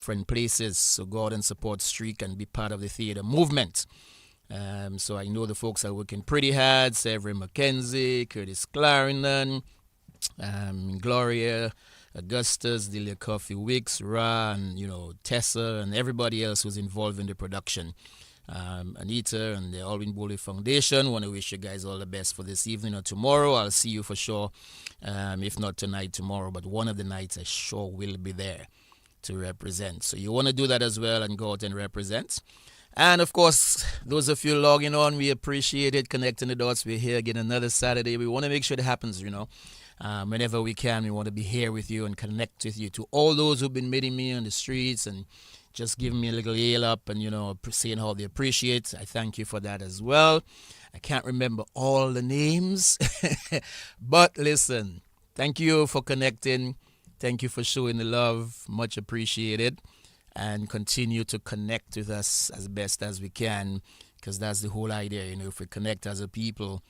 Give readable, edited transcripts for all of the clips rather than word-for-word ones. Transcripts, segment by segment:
different places. So go out and support Streak and be part of the theatre movement. So I know the folks are working pretty hard. Severin McKenzie, Curtis Clarendon, Gloria, Augustus, Delia Coffee Wicks, Ra, and Tessa, and everybody else who's involved in the production. Anita and the Alvin Bowley Foundation. Want to wish you guys all the best for this evening or tomorrow. I'll see you for sure. If not tonight, tomorrow, but one of the nights I sure will be there to represent. So you want to do that as well and go out and represent. And of course, those of you logging on, we appreciate it. Connecting the dots. We're here again another Saturday. We want to make sure it happens, whenever we can. We want to be here with you and connect with you. To all those who've been meeting me on the streets and just giving me a little yell up and, saying how they appreciate. I thank you for that as well. I can't remember all the names. But listen, thank you for connecting. Thank you for showing the love. Much appreciated. And continue to connect with us as best as we can, because that's the whole idea. If we connect as a people,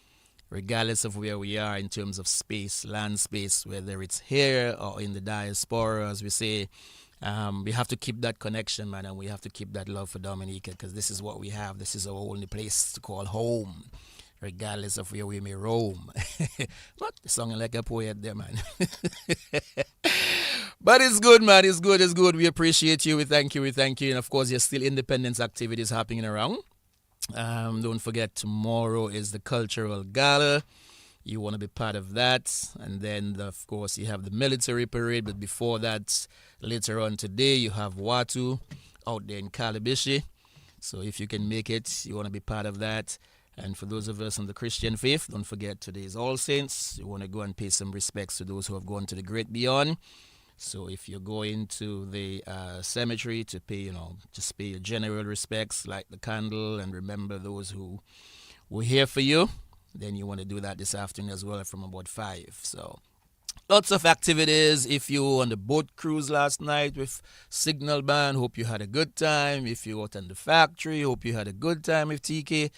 regardless of where we are in terms of space, land space, whether it's here or in the diaspora, as we say, we have to keep that connection, man, and we have to keep that love for Dominica, because this is what we have. This is our only place to call home, regardless of where we may roam. What? Songing like a poet there, man. But it's good, man. It's good. We appreciate you. We thank you. And of course, there's still independence activities happening around. Don't forget, tomorrow is the Cultural Gala. You want to be part of that. And then, of course, you have the military parade. But before that, later on today, you have Watu out there in Calabishi. So if you can make it, you want to be part of that. And for those of us in the Christian faith, don't forget, today is All Saints. You want to go and pay some respects to those who have gone to the great beyond. So if you're going to the cemetery to pay, just pay your general respects, light the candle, and remember those who were here for you, then you want to do that this afternoon as well from about 5. So lots of activities. If you were on the boat cruise last night with Signal Band, hope you had a good time. If you were out in the factory, hope you had a good time with TK.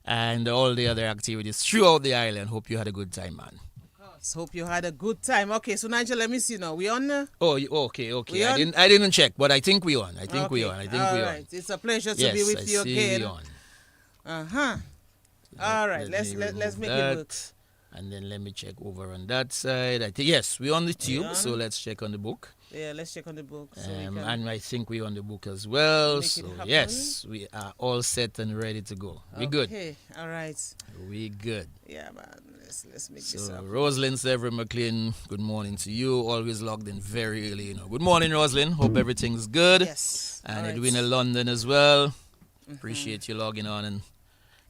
And all the other activities throughout the island, hope you had a good time, man. Hope you had a good time. Okay, so Nigel, let me see now. We on? Okay. I didn't check, but I think we on. I think we on. Right. It's a pleasure to be with you again. We on. All right. Let's make it work. And then let me check over on that side. I think yes, we're on the tube. So let's check on the book. Yeah, let's check on the book. So and I think we're on the book as well. So yes, we are all set and ready to go. We good. Okay, all right. We good. Yeah, man. Let's make this up. Rosalind Severin McLean, good morning to you. Always logged in very early. Good morning, Rosalind. Hope everything's good. Yes. And Edwina London as well. Appreciate you logging on and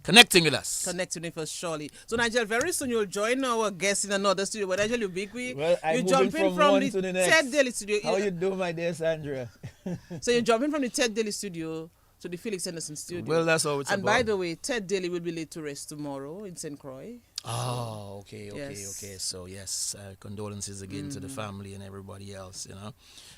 connecting with us. Connecting with us, surely. So, Nigel, very soon you'll join our guest in another studio. But Nigel, you'll be quick. Well, you jump in from the Ted Daily studio. How you do, my dear Sandra? So you jump in from the Ted Daily studio to the Felix Henderson studio. Well, that's all it's and about. by the way, Ted Daily will be laid to rest tomorrow in St. Croix. Oh, okay. Yes. So, yes, condolences again to the family and everybody else,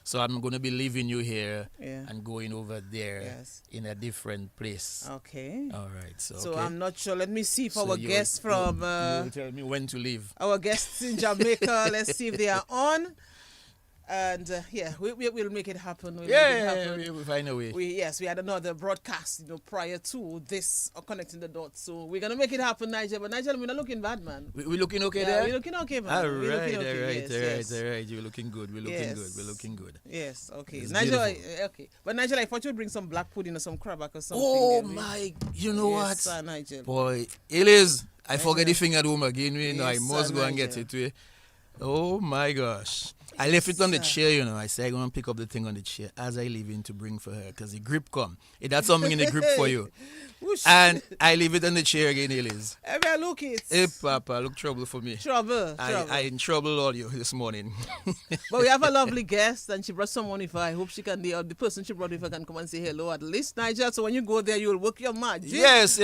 So I'm going to be leaving you here and going over there in a different place. Okay. All right. So I'm not sure. Let me see if our guests from... you'll tell me when to leave. Our guests in Jamaica, let's see if they are on. And we'll make it happen. We'll find a way. We had another broadcast, prior to this Connecting the Dots. So we're gonna make it happen, Nigel. But Nigel, we're not looking bad, man. We're looking okay there. We're looking okay, man. All right. You're looking good. We're looking good. Yes. Okay. It's Nigel. beautiful. Okay. But Nigel, I thought you'd bring some black pudding or some crabback or something. Oh my! You know what? Sir, Nigel. Boy, it is. I forget the thing at home again. I must go and get it. Oh my gosh. I left it on the chair, I said I'm going to pick up the thing on the chair as I leave in to bring for her because the grip come. It had something in the grip for you. Whoosh. And I leave it on the chair again, Elise. Every look it. Hey, Papa, look trouble for me. Trouble. I in trouble all you this morning. But we have a lovely guest and she brought someone with her. I hope she can, the person she brought with her can come and say hello at least, Nigel. So when you go there, you'll work your magic. Yes.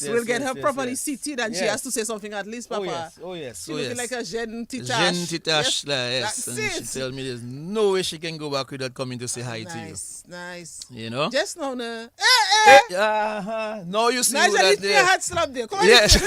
We'll get her properly seated and she has to say something at least, Papa. Oh, yes. She looking like a Jean Titash. Jean Titash, yes. And it. she tell me there's no way she can go back without coming to say hi to you. Nice. Just now, no, you see Nigel, that your head slap there. Come on. Yes.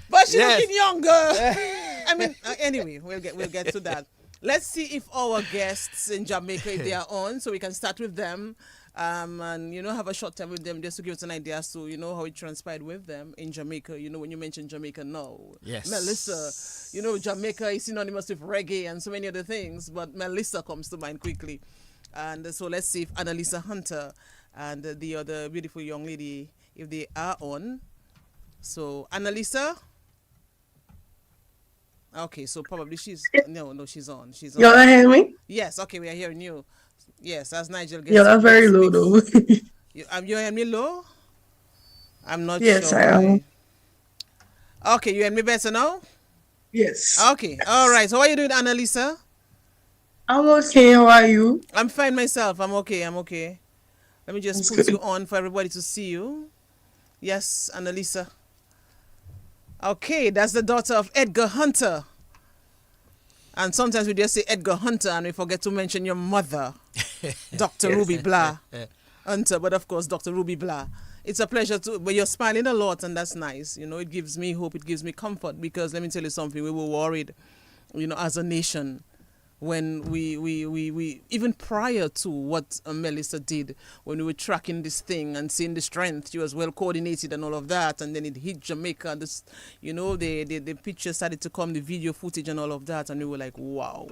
But she's looking younger. I mean, anyway, we'll get to that. Let's see if our guests in Jamaica, if they are on, so we can start with them. And have a short time with them just to give us an idea as to how it transpired with them in Jamaica. When you mentioned Jamaica, no, Yes. Melissa, Jamaica is synonymous with reggae and so many other things, but Melissa comes to mind quickly. And so let's see if Annalisa Hunter and the other beautiful young lady, if they are on. So Annalisa. Okay, so probably she's no, she's on. She's on. Y'all hear me? Yes, okay, we are hearing you. Yes, as Nigel Y'all gets are very makes low though. you hearing me low? I'm not Yes, sure I am. why. Okay, you hear me better now? Yes. Okay, all right. So how are you doing, Annalisa? I'm okay. How are you? I'm fine myself. I'm okay. I'm okay. Let me just That's put you good. on for everybody to see you. Yes, Annalisa. Okay, that's the daughter of Edgar Hunter. And sometimes we just say Edgar Hunter and we forget to mention your mother, Dr. Yes. Ruby Blah Hunter, but of course, Dr. Ruby Blah. It's a pleasure but you're smiling a lot, and that's nice. It gives me hope, it gives me comfort, because let me tell you something, we were worried, as a nation, when we even prior to what Melissa did, when we were tracking this thing and seeing the strength, she was well coordinated and all of that, and then it hit Jamaica, this, the picture started to come, the video footage and all of that, and we were like, wow.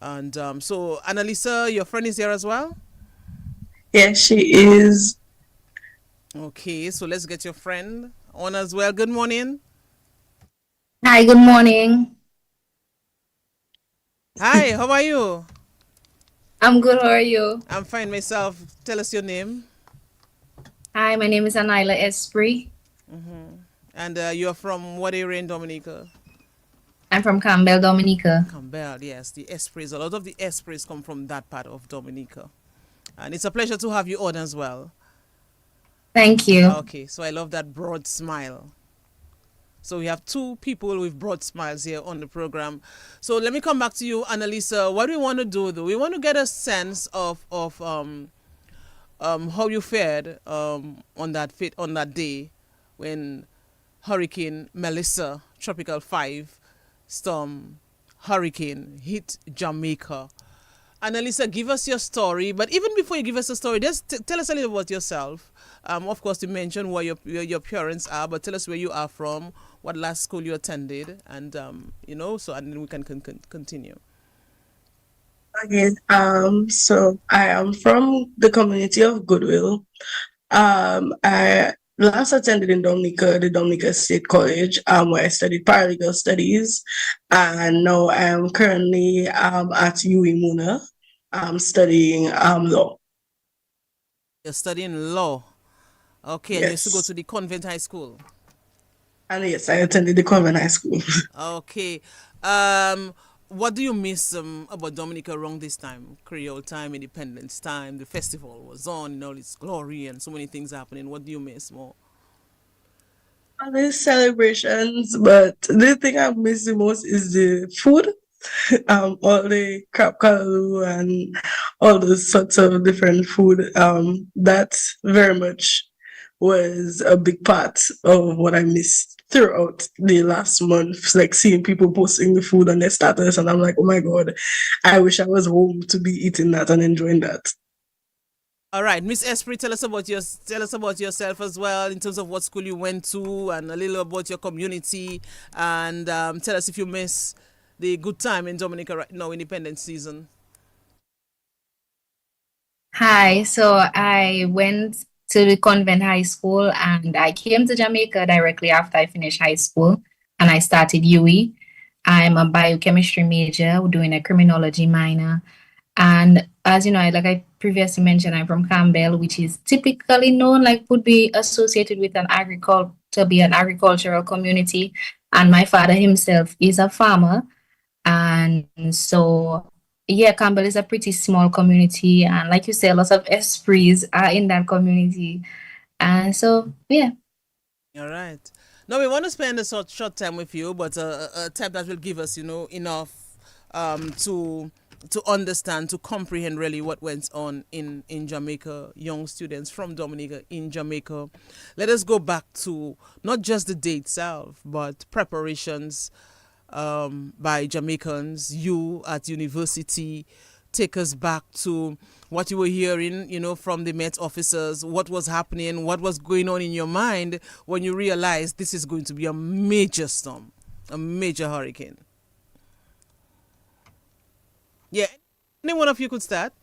And so Annalisa, your friend is here as well? Yes, she is. Okay, so let's get your friend on as well. Good morning. Hi, good morning. Hi, how are you? I'm good. How are you? I'm fine myself. Tell us your name. Hi, my name is Anila Esprit. And you're from what area in Dominica? I'm from Campbell, Dominica. Campbell, yes. The Esprits. A lot of the Esprits come from that part of Dominica. And it's a pleasure to have you on as well. Thank you. Okay, so I love that broad smile. So we have two people with broad smiles here on the program. So let me come back to you, Annalisa. What do we want to do, though? We want to get a sense of how you fared on that day when Hurricane Melissa, Tropical 5 storm hurricane hit Jamaica. Annalisa, give us your story. But even before you give us a story, just tell us a little about yourself. Of course, you mentioned where your parents are, but tell us where you are from, what last school you attended, and so and then we can continue. Okay. So I am from the community of Goodwill. I last attended in Dominica, the Dominica State College, where I studied paralegal studies, and now I am currently at UWI Muna, studying law. You're studying law. Okay, and you used to go Yes. to the convent high school. And yes, I attended the Convent High School. Okay. What do you miss about Dominica around this time? Creole time, Independence time, the festival was on in all its glory and so many things happening. What do you miss more? All these celebrations, but the thing I miss the most is the food. All the crab callaloo and all those sorts of different food. That very much was a big part of what I missed throughout the last month. Like seeing people posting the food on their status, and I'm like, oh my god, I wish I was home to be eating that and enjoying that. All right, Miss Esprit, tell us about yourself as well in terms of what school you went to and a little about your community, and tell us if you miss the good time in Dominica right now, Independence season. Hi, so I went to the convent high school and I came to Jamaica directly after I finished high school and I started UWI. I'm a biochemistry major doing a criminology minor. And as you know, like I previously mentioned, I'm from Campbell, which is typically known like would be associated with an agricultural community. And my father himself is a farmer. And so, yeah, Campbell is a pretty small community. And like you said, lots of esprits are in that community. And so, yeah. All right. Now we want to spend a short time with you, but a time that will give us, enough to understand, to comprehend really what went on in Jamaica, young students from Dominica in Jamaica. Let us go back to not just the day itself, but preparations by Jamaicans. You at university, take us back to what you were hearing, from the Met officers, what was happening, what was going on in your mind when you realized this is going to be a major storm, a major hurricane. Yeah, any one of you could start.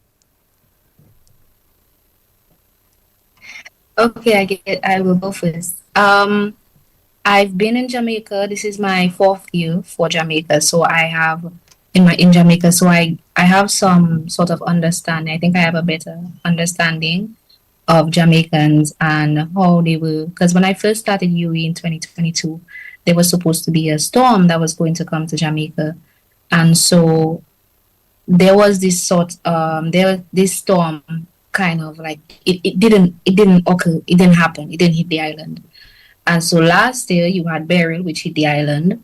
Okay, I will go first. I've been in Jamaica. This is my 4th year for Jamaica. So I have in Jamaica. So I have some sort of understanding. I think I have a better understanding of Jamaicans and how they were. Because when I first started UE in 2022, there was supposed to be a storm that was going to come to Jamaica, and so there was this storm kind of like it didn't occur, it didn't happen, it didn't hit the island. And so last year you had Beryl, which hit the island,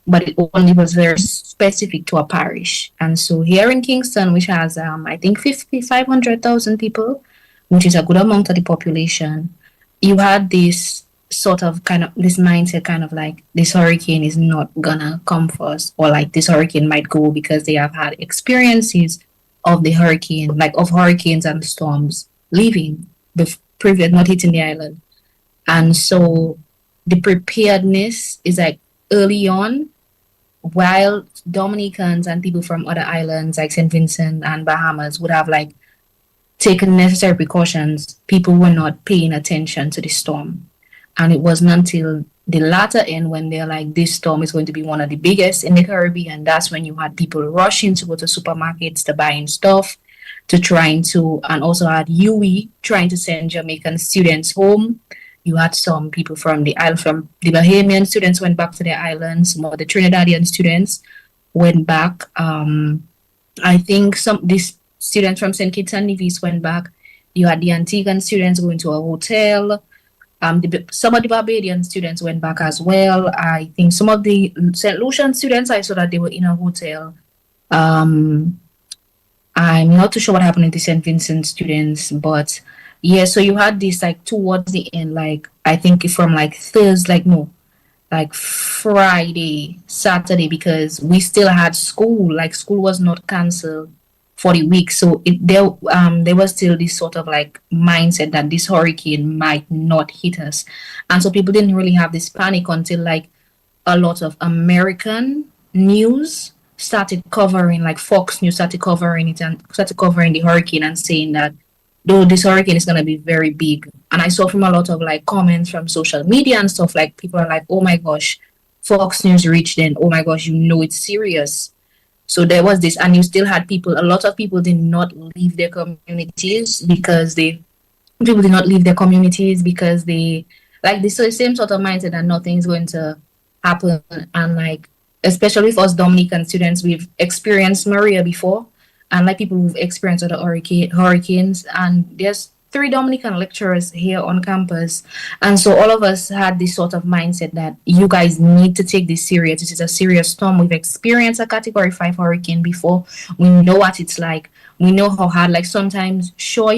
but it only was very specific to a parish. And so here in Kingston, which has I think 500,000 people, which is a good amount of the population, you had this sort of kind of this mindset, kind of like this hurricane is not gonna come for us, or like this hurricane might go, because they have had experiences of the hurricane, like of hurricanes and storms leaving the previous, not hitting the island. And so the preparedness is like early on, while Dominicans and people from other islands like St. Vincent and Bahamas would have like taken necessary precautions, people were not paying attention to the storm. And it wasn't until the latter end when they're like, this storm is going to be one of the biggest in the Caribbean. That's when you had people rushing to go to supermarkets to buying stuff, and also had UE trying to send Jamaican students home. You had some people from the Bahamian students went back to their islands. Some of the Trinidadian students went back. I think these students from St. Kitts and Nevis went back. You had the Antiguan students going to a hotel. Some of the Barbadian students went back as well. I think some of the St. Lucian students, I saw that they were in a hotel. I'm not too sure what happened to the St. Vincent students, but yeah, so you had this like towards the end, like I think from like like Friday, Saturday, because we still had school. Like school was not cancelled for the week, so there was still this sort of like mindset that this hurricane might not hit us, and so people didn't really have this panic until like a lot of American news started covering, like Fox News started covering it and started covering the hurricane and saying that though this hurricane is going to be very big. And I saw from a lot of like comments from social media and stuff, like people are like, oh my gosh, Fox News reached in, oh my gosh, it's serious. So there was this, and you still had a lot of people did not leave their communities because they like this same sort of mindset that nothing is going to happen. And like, especially for us Dominican students, we've experienced Maria before, and like people who've experienced other hurricanes, and there's 3 Dominican lecturers here on campus. And so all of us had this sort of mindset that you guys need to take this serious. This is a serious storm. We've experienced a Category 5 hurricane before. We know what it's like. We know how hard, like sometimes, sure,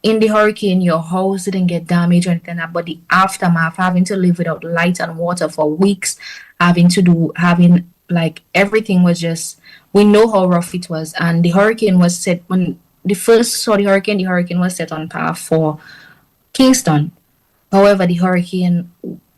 in the hurricane, your house didn't get damaged or anything like that, but the aftermath, having to live without light and water for weeks, having like everything was just, we know how rough it was. And the hurricane was set, when the first saw the hurricane was set on path for Kingston. However, the hurricane,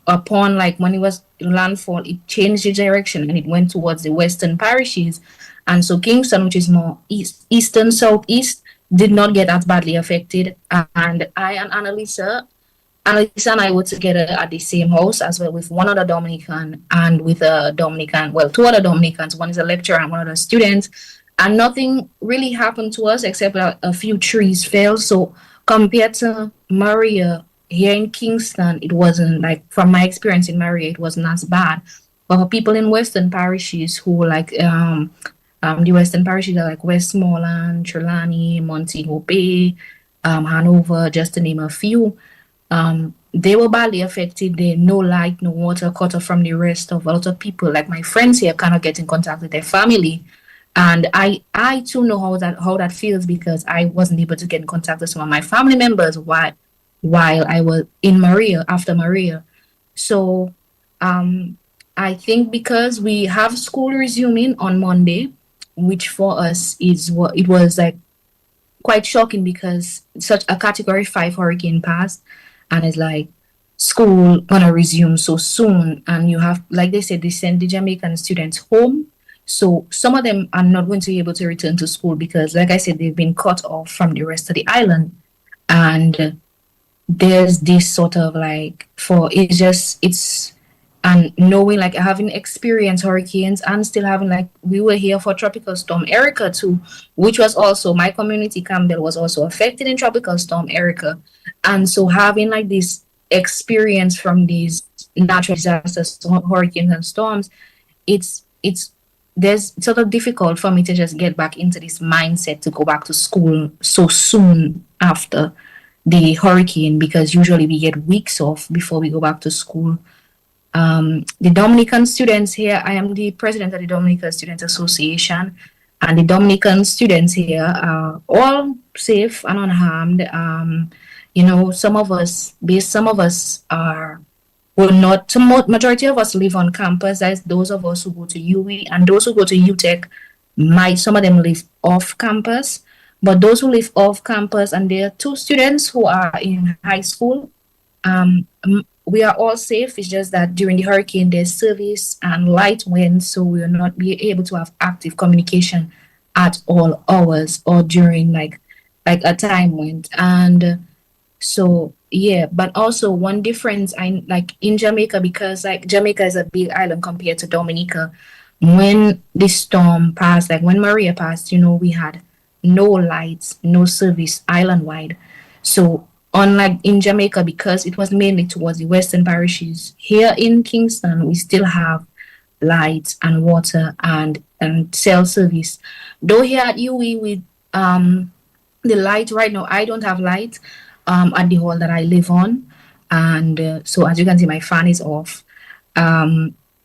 upon like when it was landfall, it changed the direction and it went towards the western parishes. And so Kingston, which is more eastern, southeast, did not get as badly affected. And I and Annalisa and I were together at the same house as well with one other Dominican and with a Dominican, well, 2 other Dominicans. One is a lecturer and one other student. And nothing really happened to us except a few trees fell. So compared to Maria here in Kingston, it wasn't like, from my experience in Maria, it wasn't as bad. But for people in Western parishes who like, the Western parishes are like Westmoreland, Trelawney, Montego Bay, Hanover, just to name a few. They were badly affected. They no light, no water, cut off from the rest of a lot of people. Like my friends here cannot get in contact with their family. And I too know how that feels, because I wasn't able to get in contact with some of my family members while I was in Maria, after Maria. So and I think because we have school resuming on Monday, which for us is what it was like quite shocking because such a category 5 hurricane passed and it's like school gonna resume so soon, and you have, like they said, they send the Jamaican students home, so some of them are not going to be able to return to school because, like I said, they've been cut off from the rest of the island. And there's this sort of like, for it's and knowing, like, having experienced hurricanes and still having, like, we were here for Tropical Storm Erica too, which was also, my community, Campbell, was also affected in Tropical Storm Erica. And so having like this experience from these natural disasters, hurricanes and storms, it's there's sort of difficult for me to just get back into this mindset to go back to school so soon after the hurricane, because usually we get weeks off before we go back to school. The Dominican students here, I am the president of the Dominican Students Association, and the Dominican students here are all safe and unharmed. Some of us are, well, not, majority of us live on campus. That's those of us who go to UWI, and those who go to UTech some of them live off campus. But those who live off campus, and there are 2 students who are in high school, we are all safe. It's just that during the hurricane, there's service and light winds, so we will not be able to have active communication at all hours or during like a time wind. And so, yeah, but also one difference, I like in Jamaica, because like Jamaica is a big island compared to Dominica. When the storm passed, like when Maria passed, we had no lights, no service island wide. So unlike in Jamaica, because it was mainly towards the western parishes, here in Kingston, we still have lights and water and cell service. Though here at UWI, with the light right now, I don't have light at the hall that I live on. And so as you can see, my fan is off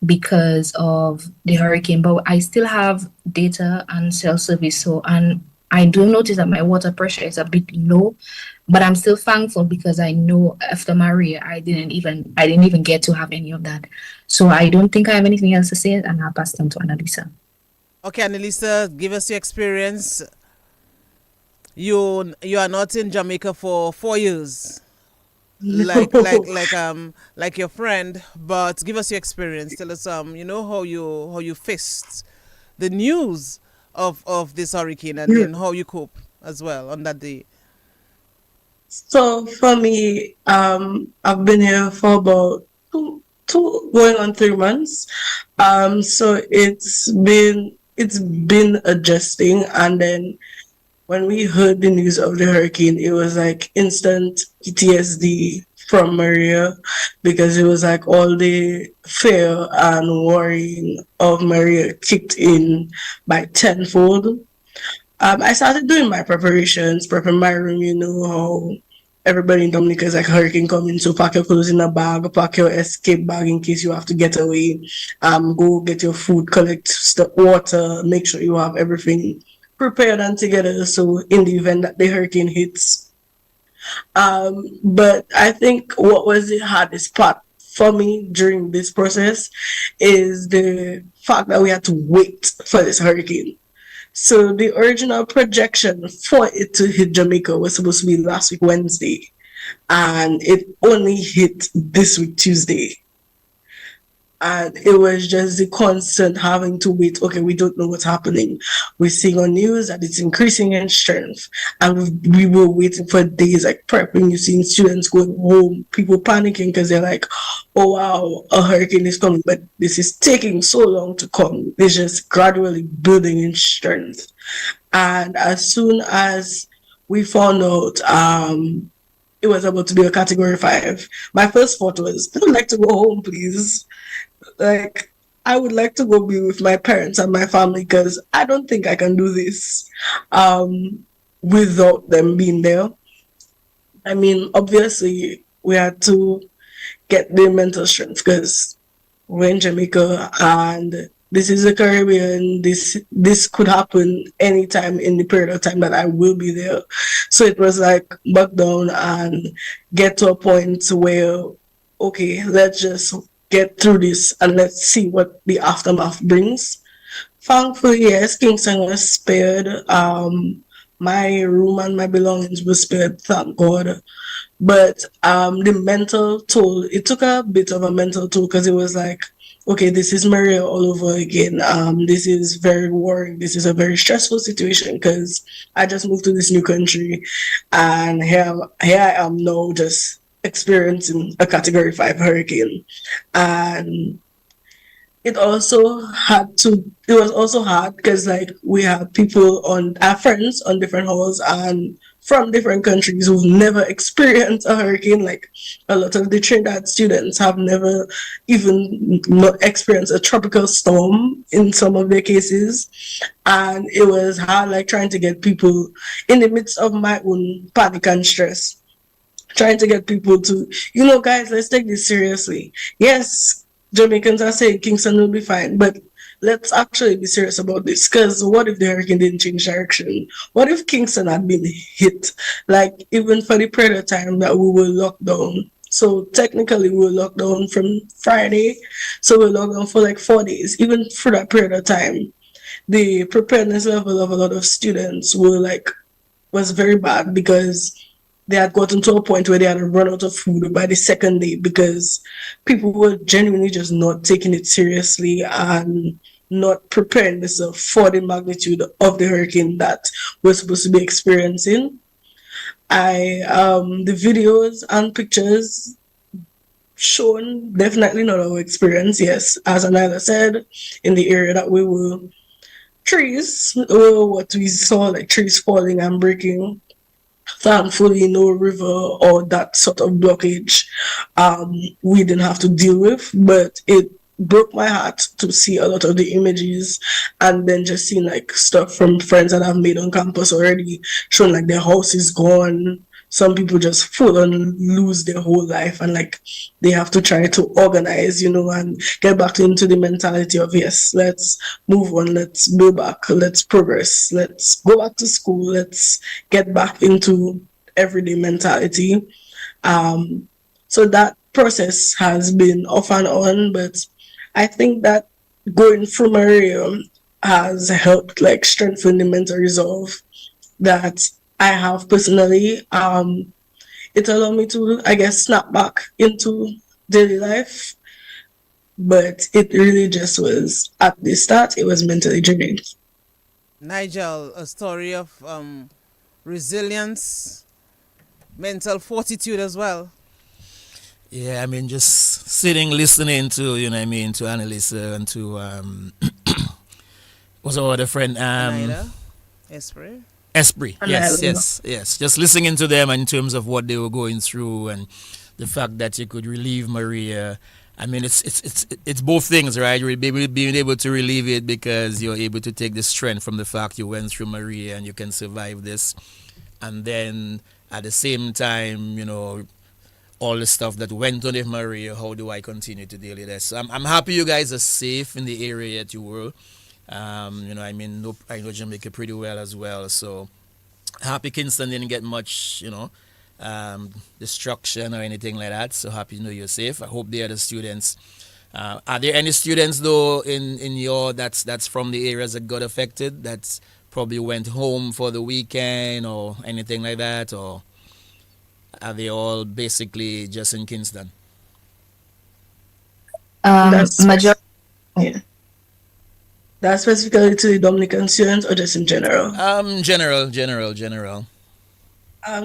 because of the hurricane, but I still have data and cell service. So, and I do notice that my water pressure is a bit low, but I'm still thankful because I know after Maria, I didn't even get to have any of that. So I don't think I have anything else to say, and I'll pass them to Annalisa. Okay, Annalisa, give us your experience. You are not in Jamaica for 4 years, like your friend, but give us your experience. Tell us how you faced the news of this hurricane, and then how you cope as well on that day. So for me, I've been here for about two going on 3 months. So it's been adjusting, and then when we heard the news of the hurricane, it was like instant PTSD from Maria, because it was like all the fear and worrying of Maria kicked in by tenfold. I started doing my preparations, prepping my room. You know how everybody in Dominica is like hurricane coming, so pack your clothes in a bag, pack your escape bag in case you have to get away. Go get your food, collect the water, make sure you have everything prepared and together, so in the event that the hurricane hits. But I think what was the hardest part for me during this process is the fact that we had to wait for this hurricane. So the original projection for it to hit Jamaica was supposed to be last week Wednesday, and it only hit this week Tuesday. And it was just the constant having to wait. Okay, we don't know what's happening. We're seeing on news that it's increasing in strength, and we were waiting for days, like prepping. You're seeing students going home, people panicking because they're like, "Oh wow, a hurricane is coming," but this is taking so long to come. It's just gradually building in strength. And as soon as we found out, it was about to be a category 5, my first thought was, I would like to go home, please. Like, I would like to go be with my parents and my family, because I don't think I can do this without them being there. I mean, obviously, we had to get the mental strength, because we're in Jamaica and this is the Caribbean. This could happen anytime in the period of time that I will be there. So it was like back down and get to a point where, okay, let's just get through this and let's see what the aftermath brings. Thankfully, yes, Kingston was spared. My room and my belongings were spared, thank God. But the mental toll, it took a bit of a mental toll because it was like, okay, this is Maria all over again. This is very worrying. This is a very stressful situation because I just moved to this new country, and here I am now just experiencing a Category 5 hurricane, and it was also hard because like we have people on our friends on different halls and from different countries who've never experienced a hurricane. Like a lot of the Trinidad students have never even not experienced a tropical storm in some of their cases, and it was hard like trying to get people in the midst of my own panic and stress, trying to get people to, guys, let's take this seriously. Yes, Jamaicans are saying Kingston will be fine, but let's actually be serious about this. Because what if the hurricane didn't change direction? What if Kingston had been hit? Like, even for the period of time that we were locked down. So technically, we were locked down from Friday. So we were locked down for like 4 days. Even for that period of time, the preparedness level of a lot of students was very bad because they had gotten to a point where they had run out of food by the second day because people were genuinely just not taking it seriously and not preparing themselves for the magnitude of the hurricane that we're supposed to be experiencing. The videos and pictures shown definitely not our experience. Yes, as Anila said, in the area that we were, trees were what we saw, like trees falling and breaking. Thankfully, no river or that sort of blockage we didn't have to deal with, but it broke my heart to see a lot of the images and then just seeing like stuff from friends that I've made on campus already showing like their house is gone. Some people just full on lose their whole life and like they have to try to organize, and get back into the mentality of, yes, let's move on, let's go back, let's progress, let's go back to school, let's get back into everyday mentality. So that process has been off and on, but I think that going through Maria has helped like strengthen the mental resolve that I have personally. It allowed me to, I guess, snap back into daily life. But it really just was, at the start, it was mentally draining. Nigel, a story of resilience, mental fortitude as well. Yeah, I mean, just sitting, listening to, to Annalisa and to, what's our other friend? Nida, Esprit. Esprit, yes. Just listening to them in terms of what they were going through and the fact that you could relieve Maria. I mean, it's both things, right? You're being able to relieve it because you're able to take the strength from the fact you went through Maria and you can survive this. And then at the same time, all the stuff that went on with Maria, how do I continue to deal with this? So I'm happy you guys are safe in the area that you were. I know Jamaica pretty well as well. So happy Kingston didn't get much, destruction or anything like that. So happy you're safe. I hope the other students. Are there any students though in your that's from the areas that got affected that probably went home for the weekend or anything like that, or are they all basically just in Kingston? Majority. Yeah. That's specifically to the Dominican students or just in general? General.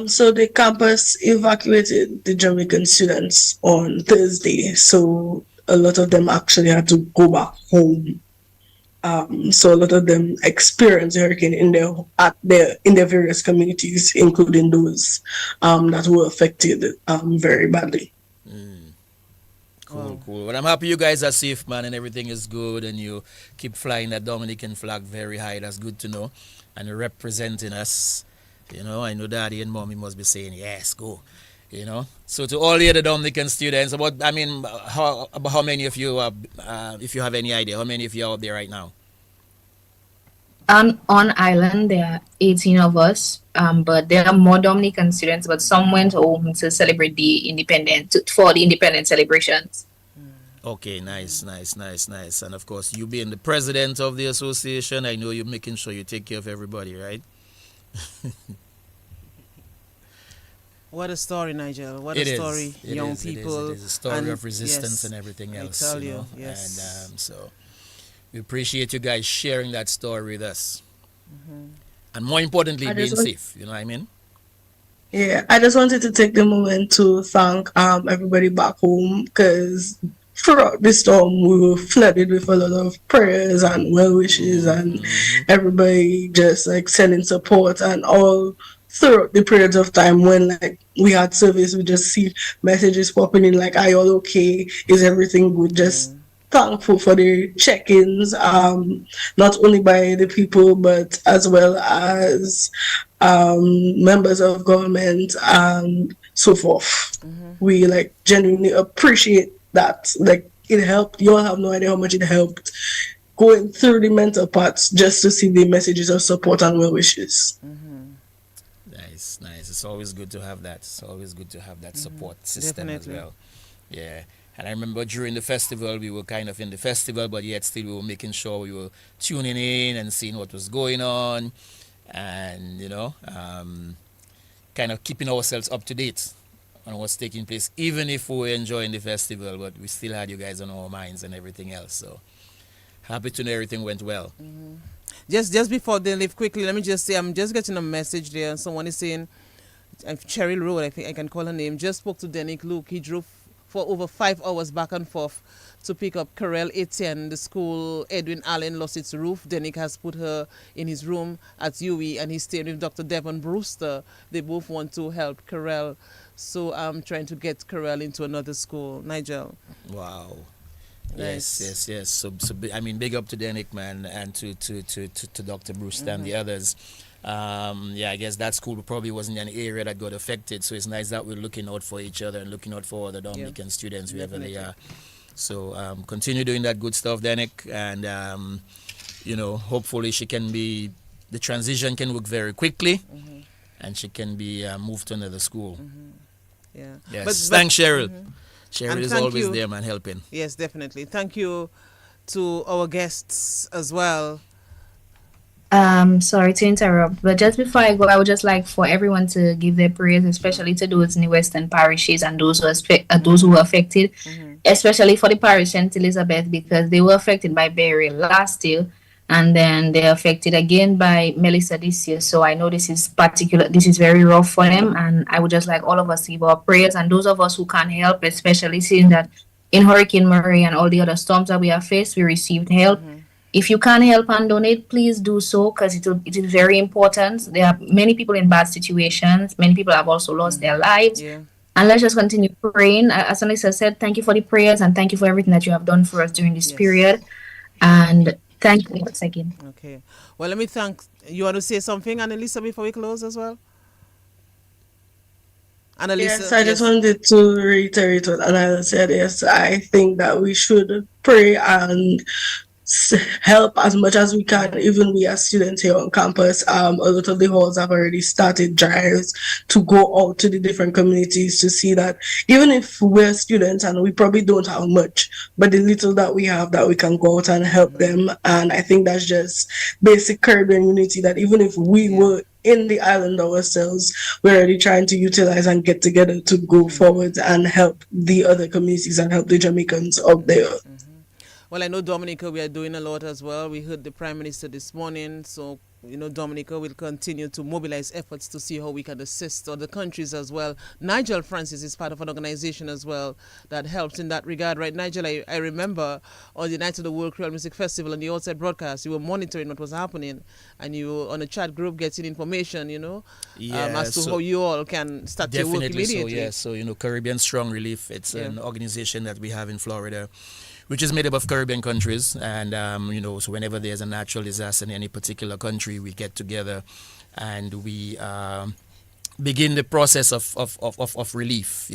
So the campus evacuated the Jamaican students on Thursday. So a lot of them actually had to go back home. So a lot of them experienced the hurricane in their various communities, including those that were affected very badly. Cool. But I'm happy you guys are safe, man, and everything is good, and you keep flying that Dominican flag very high. That's good to know. And you're representing us. I know Daddy and Mommy must be saying, yes, go. So to all the other Dominican students, how many of you, if you have any idea, how many of you are out there right now? On island, there are 18 of us, but there are more Dominican students, but some went home to celebrate for the independence celebrations. Okay, nice. And of course, you being the president of the association, I know you're making sure you take care of everybody, right? What a story, Nigel. What It a is. story, It young is. people. It is a story And of resistance yes, and everything I else, tell you you, know. yes. And so we appreciate you guys sharing that story with us. And more importantly, I just being want, safe. You know what I mean? yeah, I just wanted to take the moment to thank everybody back home because throughout the storm we were flooded with a lot of prayers and well wishes and Mm-hmm. everybody just like sending support and all throughout the periods of time when like we had service we just see messages popping in like are you all okay, is everything good, Yeah. just thankful for the check-ins, not only by the people but as well as members of government and so forth. We like genuinely appreciate that. Like it helped. You all have no idea how much it helped going through the mental parts just to see the messages of support and well wishes. Nice. It's always good to have that. It's always good to have that support system as Definitely. well. Yeah. And I remember during the festival, we were kind of in the festival, but yet still we were making sure we were tuning in and seeing what was going on, and kind of keeping ourselves up to date on what's taking place, even if we were enjoying the festival, but we still had you guys on our minds and everything else. So happy to know everything went well. Just before they leave quickly, let me just say I'm just getting a message there. Someone is saying, Cheryl Road, I think I can call her name, just spoke to Denick Luke. He drove for over 5 hours back and forth to pick up Karel Etienne. The school, Edwin Allen, lost its roof. Denick has put her in his room at UE and he's staying with Dr. Devon Brewster. They both want to help Karel. So I'm trying to get Karel into another school. Nigel. Wow. Nice. Yes. So I mean, big up to Denick, man, and to Dr. Brewster and the others. I guess that school probably wasn't an area that got affected, so it's nice that we're looking out for each other and looking out for other Dominican students wherever they Definitely. are. So continue doing that good stuff, Denick, and hopefully the transition can work very quickly, and she can be moved to another school. Yeah. Yes, thanks, Cheryl. Cheryl And is thank always you. there, man, helping. Yes, definitely. Thank you to our guests as well. Sorry to interrupt, but just before I go, I would just like for everyone to give their prayers, especially to those in the western parishes and those who were affected, especially for the parish St. Elizabeth, because they were affected by burial last year, and then they're affected again by Melissa this year. So I know this is very rough for them, and I would just like all of us to give our prayers, and those of us who can't help, especially seeing that in Hurricane Maria and all the other storms that we have faced, we received help. If you can help and donate, please do so because it is very important. There are many people in bad situations. Many people have also lost their lives. Yeah. And let's just continue praying. As Anissa said, thank you for the prayers and thank you for everything that you have done for us during this Yes. period. And thank you once again. Okay. Well, let me thank. You want to say something, Annalisa, before we close as well? Annalisa. Yes, I just wanted to reiterate what Anna said. Yes, I think that we should pray and help as much as we can. Even we as students here on campus, a lot of the halls have already started drives to go out to the different communities to see that even if we're students and we probably don't have much, but the little that we have, that we can go out and help them. And I think that's just basic Caribbean unity, that even if we were in the island ourselves, we're already trying to utilize and get together to go forward and help the other communities and help the Jamaicans out there. Well, I know Dominica, we are doing a lot as well. We heard the Prime Minister this morning. So, Dominica will continue to mobilize efforts to see how we can assist other countries as well. Nigel Francis is part of an organization as well that helps in that regard. Right, Nigel, I remember on the night of the World Creole Music Festival and the outside broadcast, you were monitoring what was happening and you were on a chat group getting information, as to how you all can start your work Definitely so, immediately. yes. So, Caribbean Strong Relief, it's an organization that we have in Florida, which is made up of Caribbean countries. And, so whenever there's a natural disaster in any particular country, we get together and we begin the process of relief,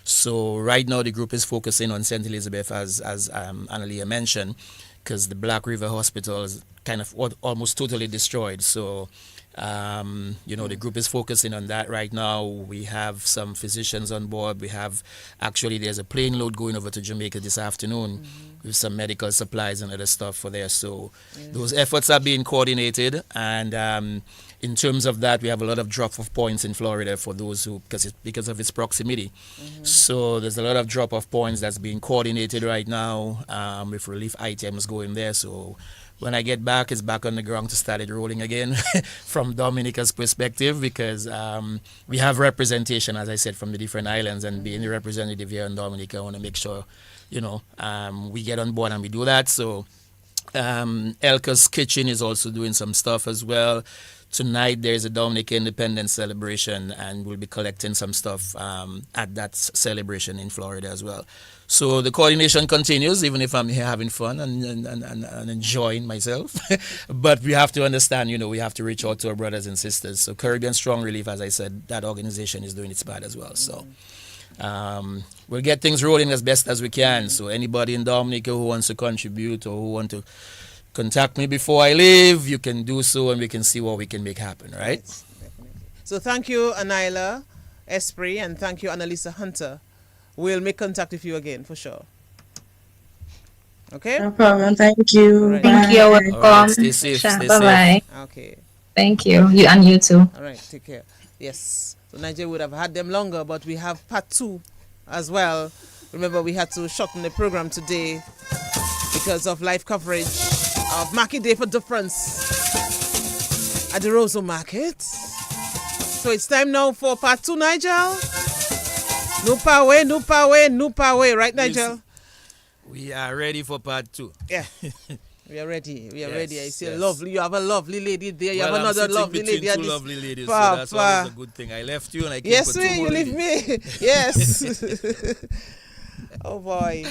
So right now the group is focusing on St. Elizabeth, as Analia mentioned, because the Black River Hospital is kind of almost totally destroyed. So The group is focusing on that right now. We have some physicians on board. There's a plane load going over to Jamaica this afternoon with some medical supplies and other stuff for there. So those efforts are being coordinated. And in terms of that, we have a lot of drop-off points in Florida for those because of its proximity. So there's a lot of drop-off points that's being coordinated right now with relief items going there. So when I get back, it's back on the ground to start it rolling again from Dominica's perspective, because we have representation, as I said, from the different islands, and being the representative here in Dominica, I want to make sure, we get on board and we do that. So Elka's Kitchen is also doing some stuff as well. Tonight there's a Dominica Independence celebration, and we'll be collecting some stuff at that celebration in Florida as well. So the coordination continues, even if I'm here having fun and enjoying myself. But we have to understand, we have to reach out to our brothers and sisters. So Caribbean Strong Relief, as I said, that organization is doing its part as well. So we'll get things rolling as best as we can. So anybody in Dominica who wants to contribute or who want to contact me before I leave, you can do so, and we can see what we can make happen, right? Yes, definitely. So thank you, Anila Esprit, and thank you, Annalisa Hunter. We'll make contact with you again, for sure. Okay? No problem. Thank you. Right. Thank you. Welcome. All right, stay safe. Sure. Stay Bye-bye. Okay. Thank you. You and you too. All right, take care. Yes. So Nigeria would have had them longer, but we have part 2 as well. Remember, we had to shorten the program today because of live coverage of Market Day for Difference at the Roseau Market. So it's time now for part 2, Nigel. No power, right, Nigel? We are ready for part 2. Yeah. We are ready. We are Yes, ready. I see yes. you have a lovely lady there. You Well, have another I'm lovely between lady. two lovely ladies, so Papa. that's always a good thing. I left you and I came Yes, for 2 you more leave ladies. me. Yes. Oh boy.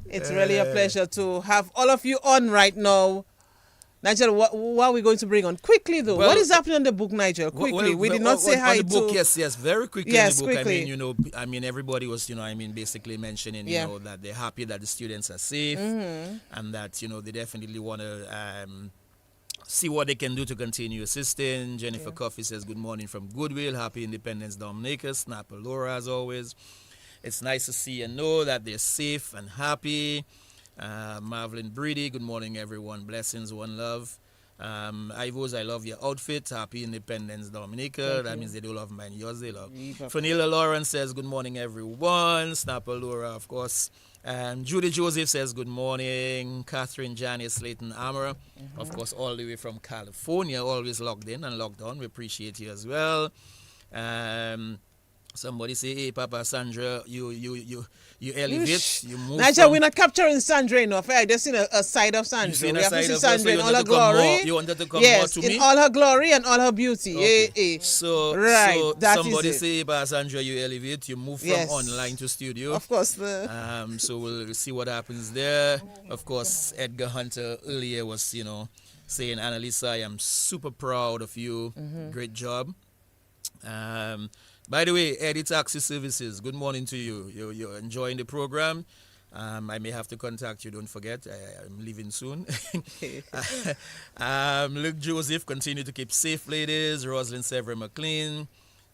It's really a pleasure to have all of you on right now. Nigel, what are we going to bring on? Quickly though. Well, what is happening on the book, Nigel? Quickly. We did not say hi on the book, to... yes, very quickly. Yes, on the book. quickly. I mean, everybody was, basically mentioning, that they're happy that the students are safe, and that, they definitely want to see what they can do to continue assisting. Jennifer Coffey says, good morning from Goodwill. Happy Independence Dominica. Snapper Laura, as always. It's nice to see and know that they're safe and happy. Marvelyn Breedy, good morning, everyone. Blessings, one love. Ivos, I love your outfit. Happy Independence Dominica. That means they do love mine. Yours they love. Fanila Lawrence says, good morning, everyone. Snapper Laura, of course. Judy Joseph says, good morning. Catherine Janice Slayton Amara, of course, all the way from California, always logged in and logged on. We appreciate you as well. Somebody say, hey, Papa Sandra, you elevate, you move. Nigel, we're not capturing Sandra enough. I just seen a side of Sandra. We have to see Sandra in all her glory. You wanted to come more to me? in all her glory and all her beauty. Okay. So, right, so that somebody is it. say, Papa Sandra, you elevate, you move from online to studio. Of course. So we'll see what happens there. Of course, Edgar Hunter earlier was, saying, Annalisa, I am super proud of you. Great job. By the way, Eddie Taxi Services, good morning to you. You're enjoying the program. I may have to contact you, don't forget. I'm leaving soon. Luke Joseph, continue to keep safe, ladies. Rosalind Severin McLean.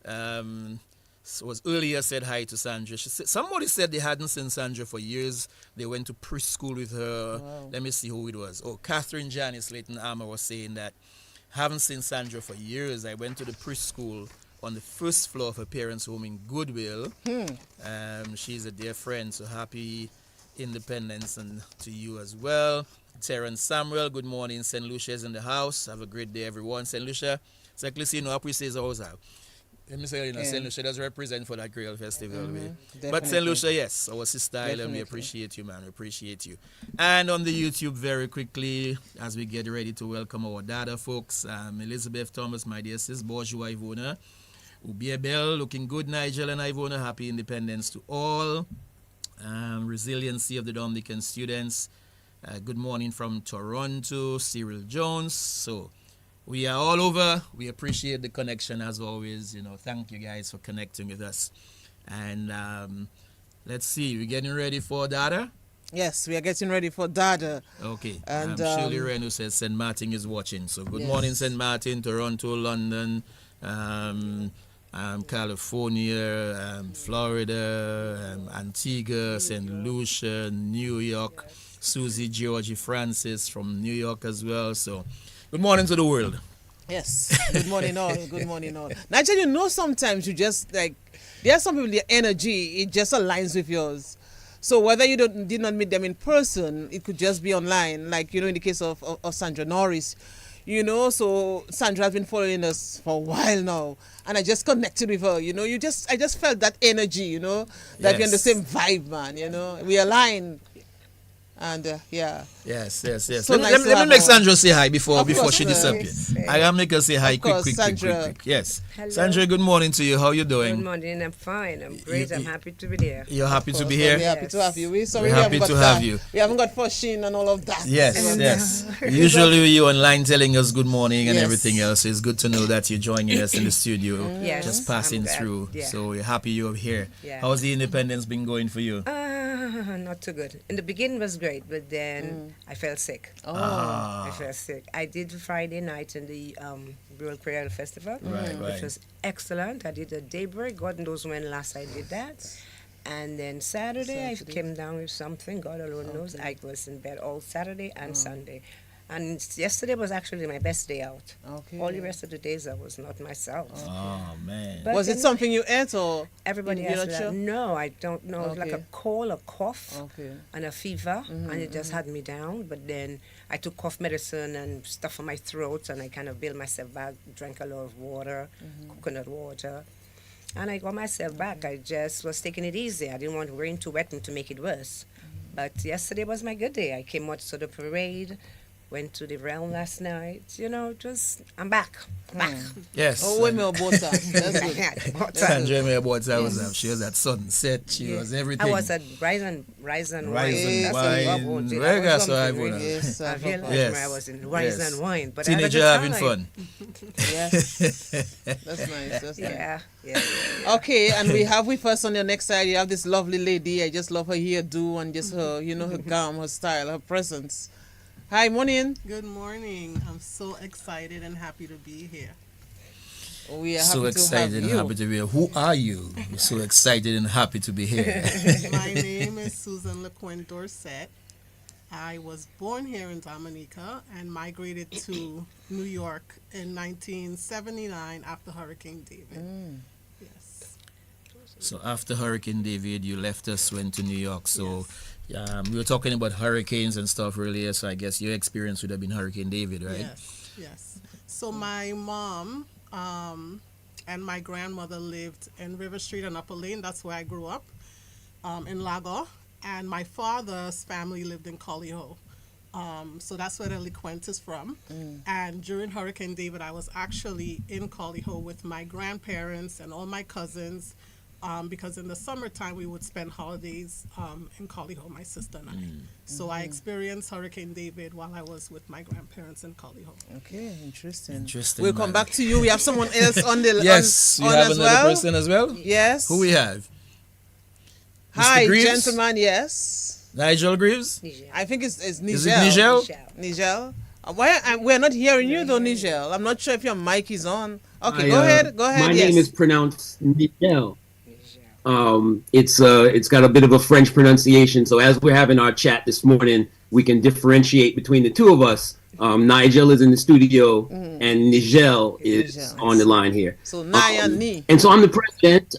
Was earlier said hi to Sandra. Somebody said they hadn't seen Sandra for years. They went to preschool with her. Wow. Let me see who it was. Oh, Catherine Janice Layton Armour was saying that, haven't seen Sandra for years. I went to the preschool on the first floor of her parents' home in Goodwill. She's a dear friend, so happy Independence and to you as well. Terrence Samuel, good morning. St. Lucia's in the house. Have a great day, everyone. St. Lucia, c'est que si nous apprécions ça. Let me say, St. Lucia does represent for that Creole Festival. But St. Lucia, yes, our sister island, we appreciate you, man. We appreciate you. And on the YouTube, very quickly, as we get ready to welcome our data folks, Elizabeth Thomas, my dear sis, Bonjour Ivona. Ubia Bell, looking good, Nigel and Ivona. Happy Independence to all. Resiliency of the Dominican students. Good morning from Toronto, Cyril Jones. So we are all over. We appreciate the connection as always. Thank you guys for connecting with us. And let's see, we're getting ready for data. Yes, we are getting ready for Dada. Okay. And, Shirley Wren who says St. Martin is watching. So good Yes. morning, St. Martin, Toronto, London, California, Florida, Antigua, St. Lucia, New York, Susie Georgie Francis from New York as well. So good morning to the world. Yes. Good morning, all. Good morning, all. Nigel, you know, sometimes you just like, there are some people, their energy, it just aligns with yours. So whether you did not meet them in person, it could just be online. Like, you know, in the case of Sandra Norris, you know, so Sandra has been following us for a while now. And I just connected with her, you know, I just felt that energy, you know, that we're in the Yes. same vibe, man, you know. We align. And yeah. Yes. So let nice to me have make her. Sandra say hi before Of course, she sir. disappears. I gotta make her say hi Of course, quick. Sandra. Yes. Hello. Sandra, good morning to you. How you Good doing? morning. I'm fine. I'm great. I'm you- happy to be there. You're happy to be We're here? happy to have you. We're sorry We're we happy haven't to got have you. We haven't got Foshin and all of that. Yes. Usually you online telling us good morning and Yes. everything else. It's good to know that you're joining us in the studio, Yes, just passing I'm glad. through. Yeah. So we're happy you're here. Yeah. How's the independence been going for you? Not too good. In the beginning was great, but then I felt sick. Oh. I felt sick. I did Friday night in the World Prayer Festival, Right. which was excellent. I did a daybreak. God knows when last I did that. And then Saturday, I came down with something. God alone knows. I was in bed all Saturday and Sunday. And yesterday was actually my best day out. Okay. All the rest of the days I was not myself. Oh man. But Was it then something you ate or? Everybody You're asked not me that. sure? No, I don't know. It was like a Okay. cold, a cough, Okay. and a fever, and it just had me down. But then I took cough medicine and stuff for my throat, and I kind of built myself back, drank a lot of water, coconut water. And I got myself back. I just was taking it easy. I didn't want rain to wet me to make it worse. But yesterday was my good day. I came out to the parade, went to the realm last night. You know, just, I'm back. Back. Yes. Oh, wait, me butter. That's good. Sandra me about I was she was at sunset. She was everything. I was at Rise and Rise and Wine. That's Wine. what I wanted. Where I got was so I something wanna- really- Yes, I realized Yes. where I was in Rise Yes. and Wine. But I had a Teenager good having time. fun. Yes. That's nice. That's nice. Yeah. Okay, and we have with us on your next side, you have this lovely lady. I just love her hairdo and just her, you know, her gown, her style, her presence. Hi, morning. Good morning. I'm so excited and happy to be here. We are So happy excited to and have you. happy to be here. Who are you? We're so excited and happy to be here. My name is Susan LeQuinn Dorset. I was born here in Dominica and migrated to New York in 1979 after Hurricane David. Yes. So after Hurricane David, you left us, went to New York. So we were talking about hurricanes and stuff earlier. So I guess your experience would have been Hurricane David, right? Yes. So my mom and my grandmother lived in River Street and Upper Lane. That's where I grew up, in Lago. And my father's family lived in Colliho. So that's where the LeQuint is from. And during Hurricane David, I was actually in Colliho with my grandparents and all my cousins, because in the summertime we would spend holidays in Colliho, my sister and I. So I experienced Hurricane David while I was with my grandparents in Colliho. Okay, interesting. Interesting, We'll come man. back to you. We have someone else on the Yes, on you have as another well. person as well? Yes. Who we have? Hi, Greaves? gentlemen. Yes. Nigel Greaves? I think it's Nigel. Is it Nigel? Nigel. We're not hearing you though, Nigel. I'm not sure if your mic is on. Okay, I, go ahead. Go ahead. My Yes. name is pronounced Nigel. It's got a bit of a French pronunciation. So as we're having our chat this morning, we can differentiate between the two of us. Nigel is in the studio, and Nigel is Nigel. on the line here. So Naya Ni. And so I'm the president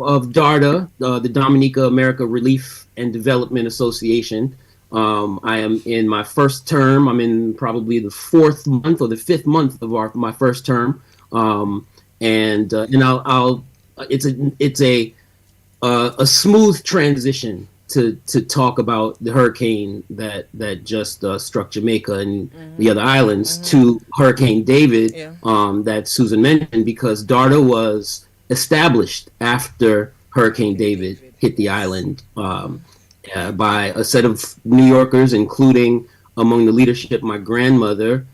of DARDA, the Dominica America Relief and Development Association. I am in my first term. I'm in probably the fourth month or the fifth month of my first term. And I'll it's a smooth transition to talk about the hurricane that just struck Jamaica and the other islands to Hurricane David, Yeah. that Susan mentioned, because DARDA was established after Hurricane David hit the island by a set of New Yorkers, including among the leadership my grandmother,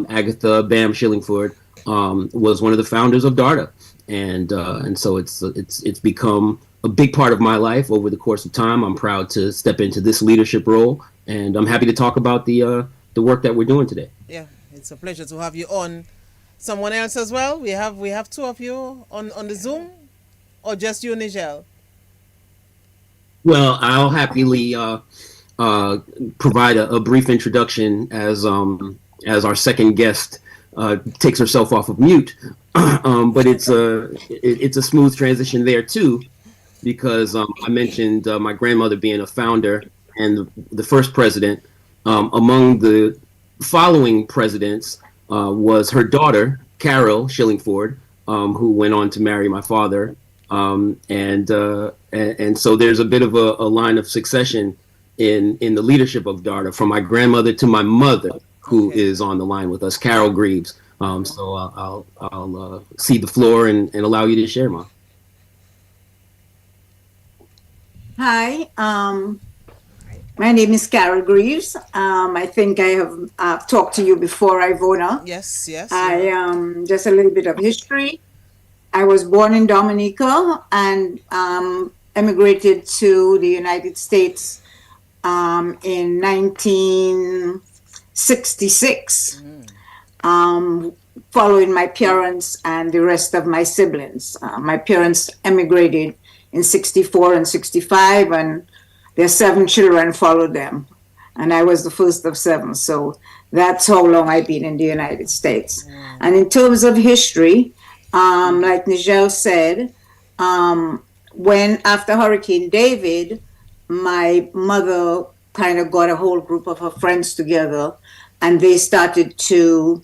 Agatha Bam Shillingford, was one of the founders of DARDA, and so it's become a big part of my life over the course of time. I'm proud to step into this leadership role, and I'm happy to talk about the work that we're doing today. Yeah, it's a pleasure to have you on. Someone else as well? We have two of you on the Zoom, or just you, Nigel? Well, I'll happily provide a brief introduction as our second guest takes herself off of mute. But it's a smooth transition there too, because I mentioned my grandmother being a founder and the first president. Among the following presidents was her daughter, Carol Shillingford, who went on to marry my father. And so there's a bit of a line of succession in the leadership of DARDA, from my grandmother to my mother, who is on the line with us, Carol Greaves. So I'll cede the floor and allow you to share, Mom. Hi, my name is Carol Greaves. I think I have talked to you before, Ivona. Yes. Just a little bit of history. I was born in Dominica and emigrated to the United States in 1966, following my parents and the rest of my siblings. My parents emigrated in 64 and 65, and their 7 children followed them. And I was the first of 7. So that's how long I've been in the United States. And in terms of history, like Nigel said, when after Hurricane David, my mother kind of got a whole group of her friends together, and they started to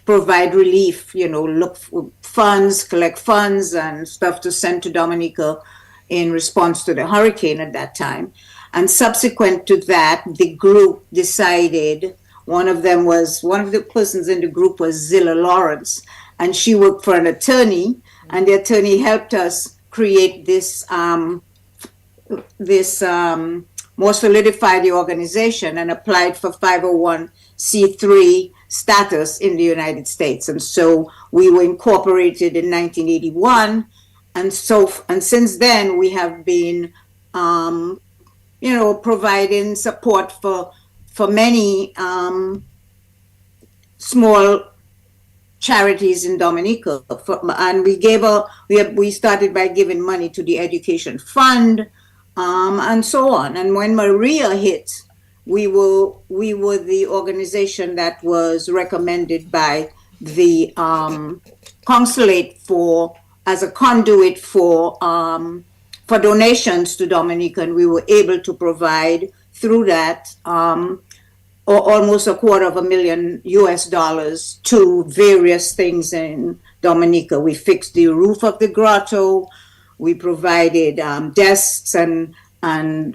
provide relief, look for funds, collect funds and stuff to send to Dominica in response to the hurricane at that time. And subsequent to that, the group decided, one of the persons in the group was Zilla Lawrence, and she worked for an attorney, and the attorney helped us create this more solidify the organization and applied for 501c3 status in the United States. And so we were incorporated in 1981. And since then we have been, providing support for many small charities in Dominica, and we started by giving money to the education fund, and so on. And when Maria hit, we were the organization that was recommended by the consulate as a conduit for donations to Dominica, and we were able to provide through that almost $250,000 to various things in Dominica. We fixed the roof of the grotto. We provided desks and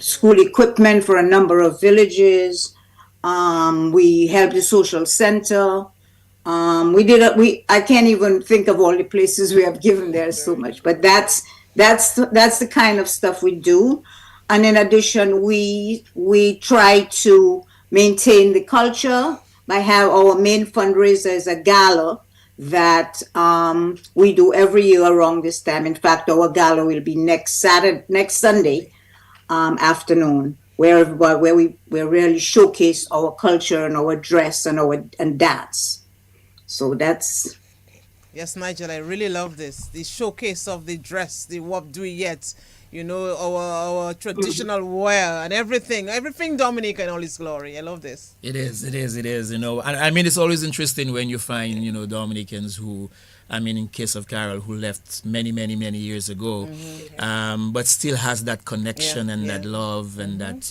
school equipment for a number of villages. We helped the social center. I can't even think of all the places we have given. There's so much, but that's the kind of stuff we do. And in addition, we try to maintain the culture by having our main fundraiser is a gala that we do every year around this time. In fact, our gala will be next Sunday afternoon, where we really showcase our culture and our dress and dance. So that's. Yes, Nigel, I really love this. The showcase of the dress, the what do we yet, our traditional wear and everything Dominica in all its glory. I love this. It is. And I mean, it's always interesting when you find, Dominicans who, in case of Carol, who left many, many, many years ago, but still has that connection that love and that,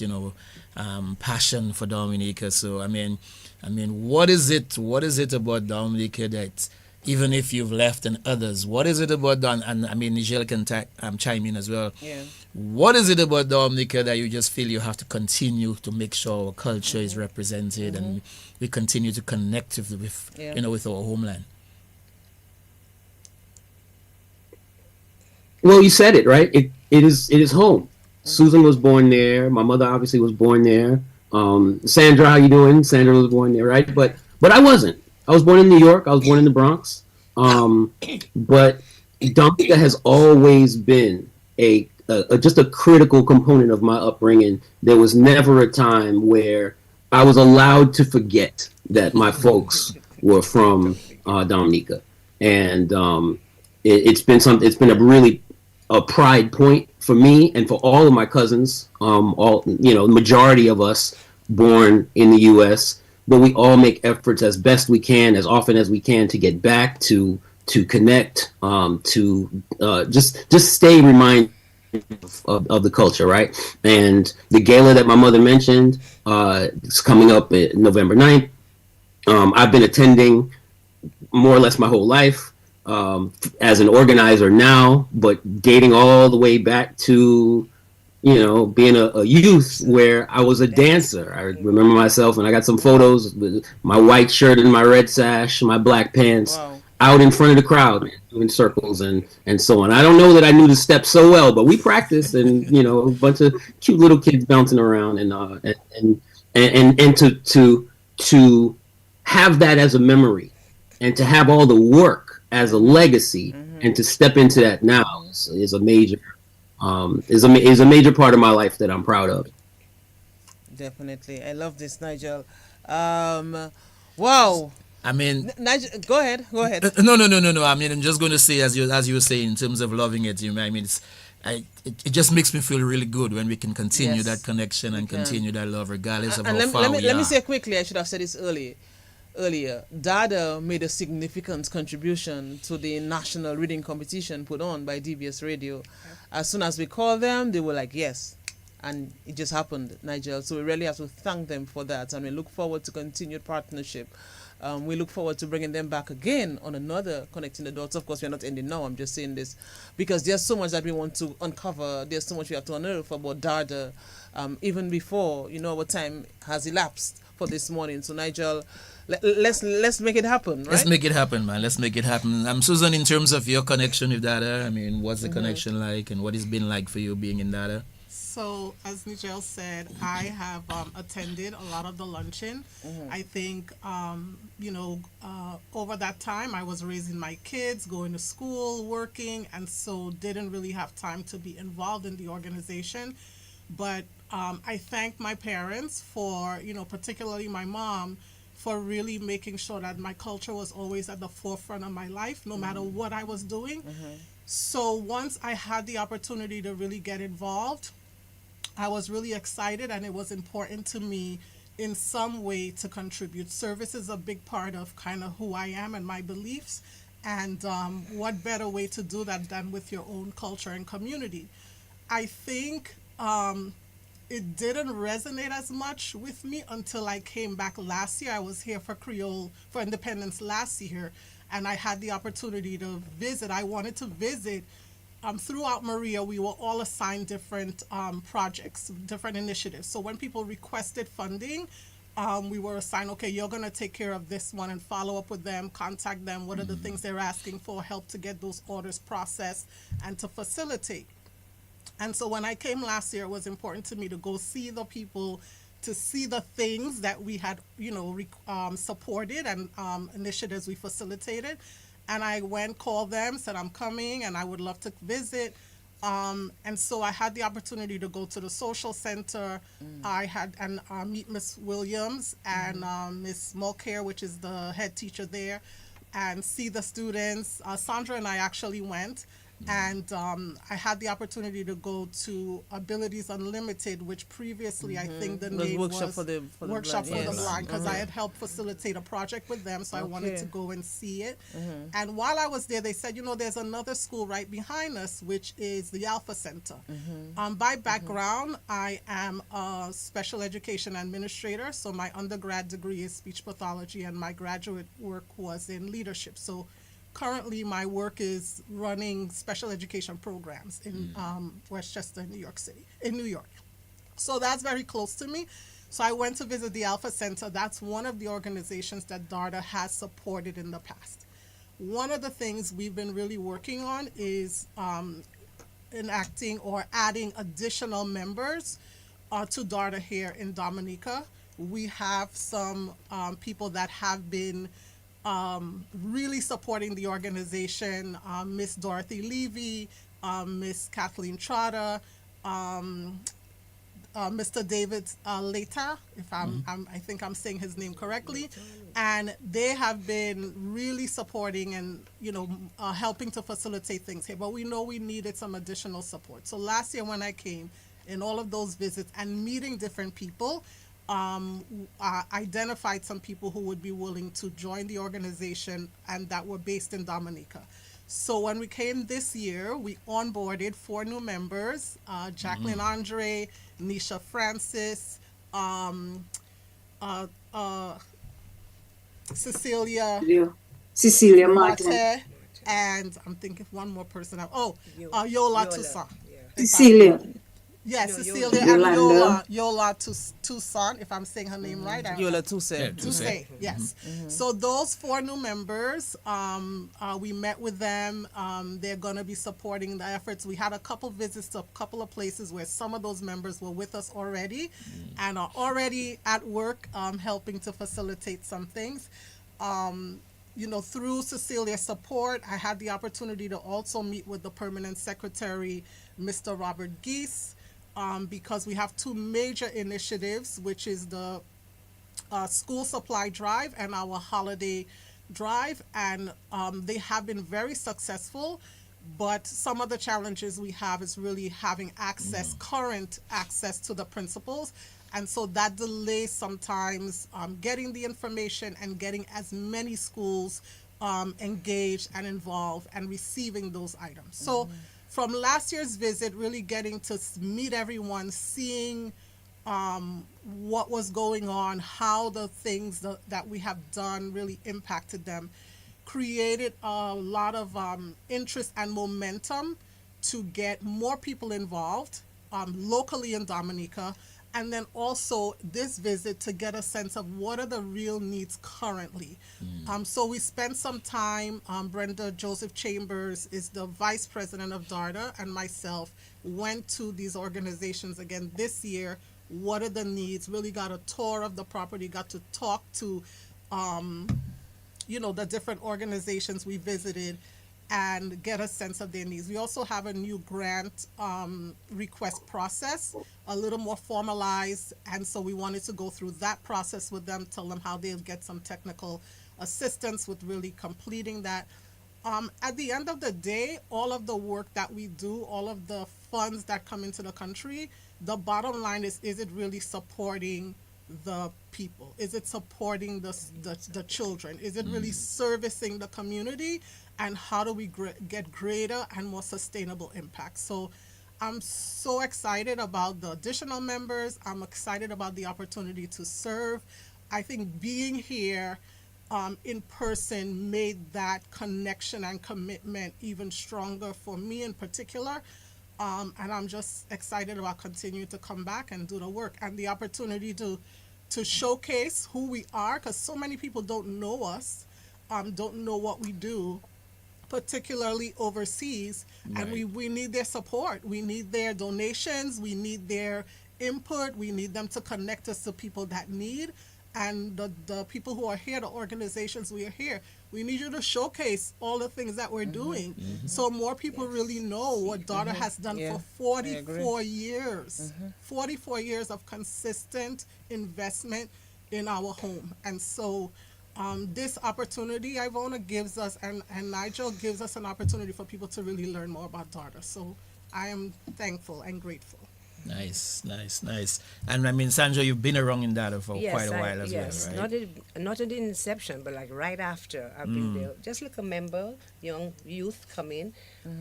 passion for Dominica. So, I mean, what is it about Dominica that, even if you've left and others, what is it about and Nigel can chime in as well. Yeah. What is it about Dominica that you just feel you have to continue to make sure our culture is represented and we continue to connect with with our homeland? Well, you said it, right? It is home. Susan was born there. My mother obviously was born there. Sandra, how you doing? Sandra was born there, right? But I wasn't. I was born in New York. I was born in the Bronx. But Dominica has always been just a critical component of my upbringing. There was never a time where I was allowed to forget that my folks were from Dominica, and it's been something. It's been a really a pride point for me and for all of my cousins. All majority of us born in the U.S., but we all make efforts as best we can, as often as we can, to get back to connect, to just stay reminded of the culture, right? And the gala that my mother mentioned is coming up November 9th. I've been attending more or less my whole life as an organizer now, but dating all the way back to being a youth where I was a dancer. I remember myself, and I got some photos with my white shirt and my red sash, my black pants. Wow. Out in front of the crowd, doing circles and so on. I don't know that I knew the steps so well, but we practiced, and a bunch of cute little kids bouncing around, and to have that as a memory, and to have all the work as a legacy, and to step into that now is a major part of my life that I'm proud of. Definitely, I love this, Nigel. Wow. I mean, Nigel, go ahead. No. I mean, I'm just going to say, as you were saying, in terms of loving it, I mean, it just makes me feel really good when we can continue that connection and continue that love, regardless of how far we are. Let me say quickly, I should have said this earlier. Dada made a significant contribution to the national reading competition put on by DBS Radio. As soon as we called them, they were like, yes. And it just happened, Nigel. So we really have to thank them for that. And we look forward to continued partnership. We look forward to bringing them back again on another Connecting the Dots. Of course, we're not ending now. I'm just saying this because there's so much that we want to uncover. There's so much we have to unearth about Dada, even before our time has elapsed for this morning. So, Nigel, let's make it happen, right? Let's make it happen, man. Let's make it happen. Susan, in terms of your connection with Dada, I mean, what's the connection like, and what it's been like for you being in Dada? So, as Nigel said, I have attended a lot of the luncheon. I think, over that time, I was raising my kids, going to school, working, and so didn't really have time to be involved in the organization. But I thank my parents for, particularly my mom, for really making sure that my culture was always at the forefront of my life, no matter what I was doing. So once I had the opportunity to really get involved, I was really excited, and it was important to me in some way to contribute. Service is a big part of kind of who I am and my beliefs, and what better way to do that than with your own culture and community. I think it didn't resonate as much with me until I came back last year. I was here for Independence last year, and I had the opportunity to visit. I wanted to visit. Throughout Maria, we were all assigned different projects, different initiatives. So when people requested funding, we were assigned, okay, you're going to take care of this one and follow up with them, contact them, what are the things they're asking for, help to get those orders processed and to facilitate. And so when I came last year, it was important to me to go see the people, to see the things that we had, supported and initiatives we facilitated. And I went, called them, said I'm coming and I would love to visit. And so I had the opportunity to go to the social center. I had and meet Miss Williams and Miss Mulcair, which is the head teacher there, and see the students. Sandra and I actually went. And I had the opportunity to go to Abilities Unlimited, which previously I think the name was Workshop for the Blind, because I had helped facilitate a project with them, so I wanted to go and see it. And while I was there, they said, there's another school right behind us, which is the Alpha Center. By background, I am a special education administrator, so my undergrad degree is speech pathology, and my graduate work was in leadership. So currently, my work is running special education programs in Westchester, New York. So that's very close to me. So I went to visit the Alpha Center. That's one of the organizations that DARDA has supported in the past. One of the things we've been really working on is enacting or adding additional members to DARDA here in Dominica. We have some people that have been really supporting the organization, Miss Dorothy Levy, Miss Kathleen Trotter, Mr. David Leta, if I think I'm saying his name correctly, and they have been really supporting and helping to facilitate things here. But we know we needed some additional support. So last year when I came, in all of those visits and meeting different people, identified some people who would be willing to join the organization and that were based in Dominica. So when we came this year, we onboarded 4 new members, Jacqueline Andre, Nisha Francis, Cecilia Martin. Mate, and I'm thinking one more person. Yola Toussaint. Cecilia. Yes, No, Cecilia Yolanda. and Yola Toussaint, if I'm saying her name right. Yola Toussaint. Toussaint, yes. So those 4 new members, we met with them. They're going to be supporting the efforts. We had a couple visits to a couple of places where some of those members were with us already and are already at work helping to facilitate some things. Through Cecilia's support, I had the opportunity to also meet with the permanent secretary, Mr. Robert Geese, because we have 2 major initiatives, which is the school supply drive and our holiday drive, and they have been very successful. But some of the challenges we have is really having current access to the principals. And so that delays sometimes getting the information and getting as many schools engaged and involved and receiving those items. So from last year's visit, really getting to meet everyone, seeing what was going on, how the things that we have done really impacted them, created a lot of interest and momentum to get more people involved locally in Dominica. And then also this visit to get a sense of what are the real needs currently. So we spent some time, Brenda Joseph Chambers is the vice president of DARDA, and myself went to these organizations again this year. What are the needs? Really got a tour of the property, got to talk to, the different organizations we visited and get a sense of their needs. We also have a new grant request process, a little more formalized, and so we wanted to go through that process with them, tell them how they'll get some technical assistance with really completing that. At the end of the day, all of the work that we do, all of the funds that come into the country, the bottom line is it really supporting the people? Is it supporting the children? Is it really servicing the community? And how do we get greater and more sustainable impact? So I'm so excited about the additional members. I'm excited about the opportunity to serve. I think being here in person made that connection and commitment even stronger for me in particular. And I'm just excited about continuing to come back and do the work and the opportunity to showcase who we are, because so many people don't know us, don't know what we do, particularly overseas, and we need their support. We need their donations. We need their input. We need them to connect us to people that need. And the people who are here, the organizations we are here, we need you to showcase all the things that we're doing so more people really know what DARDA has done for 44 years. 44 years of consistent investment in our home. And so this opportunity, Ivona, gives us, and Nigel gives us an opportunity for people to really learn more about DARDA. So I am thankful and grateful. Nice. And I mean, Sandra, you've been around in DARDA for quite a while as well, right? Not at the inception, but like right after. I've been there, just like a member, young youth come in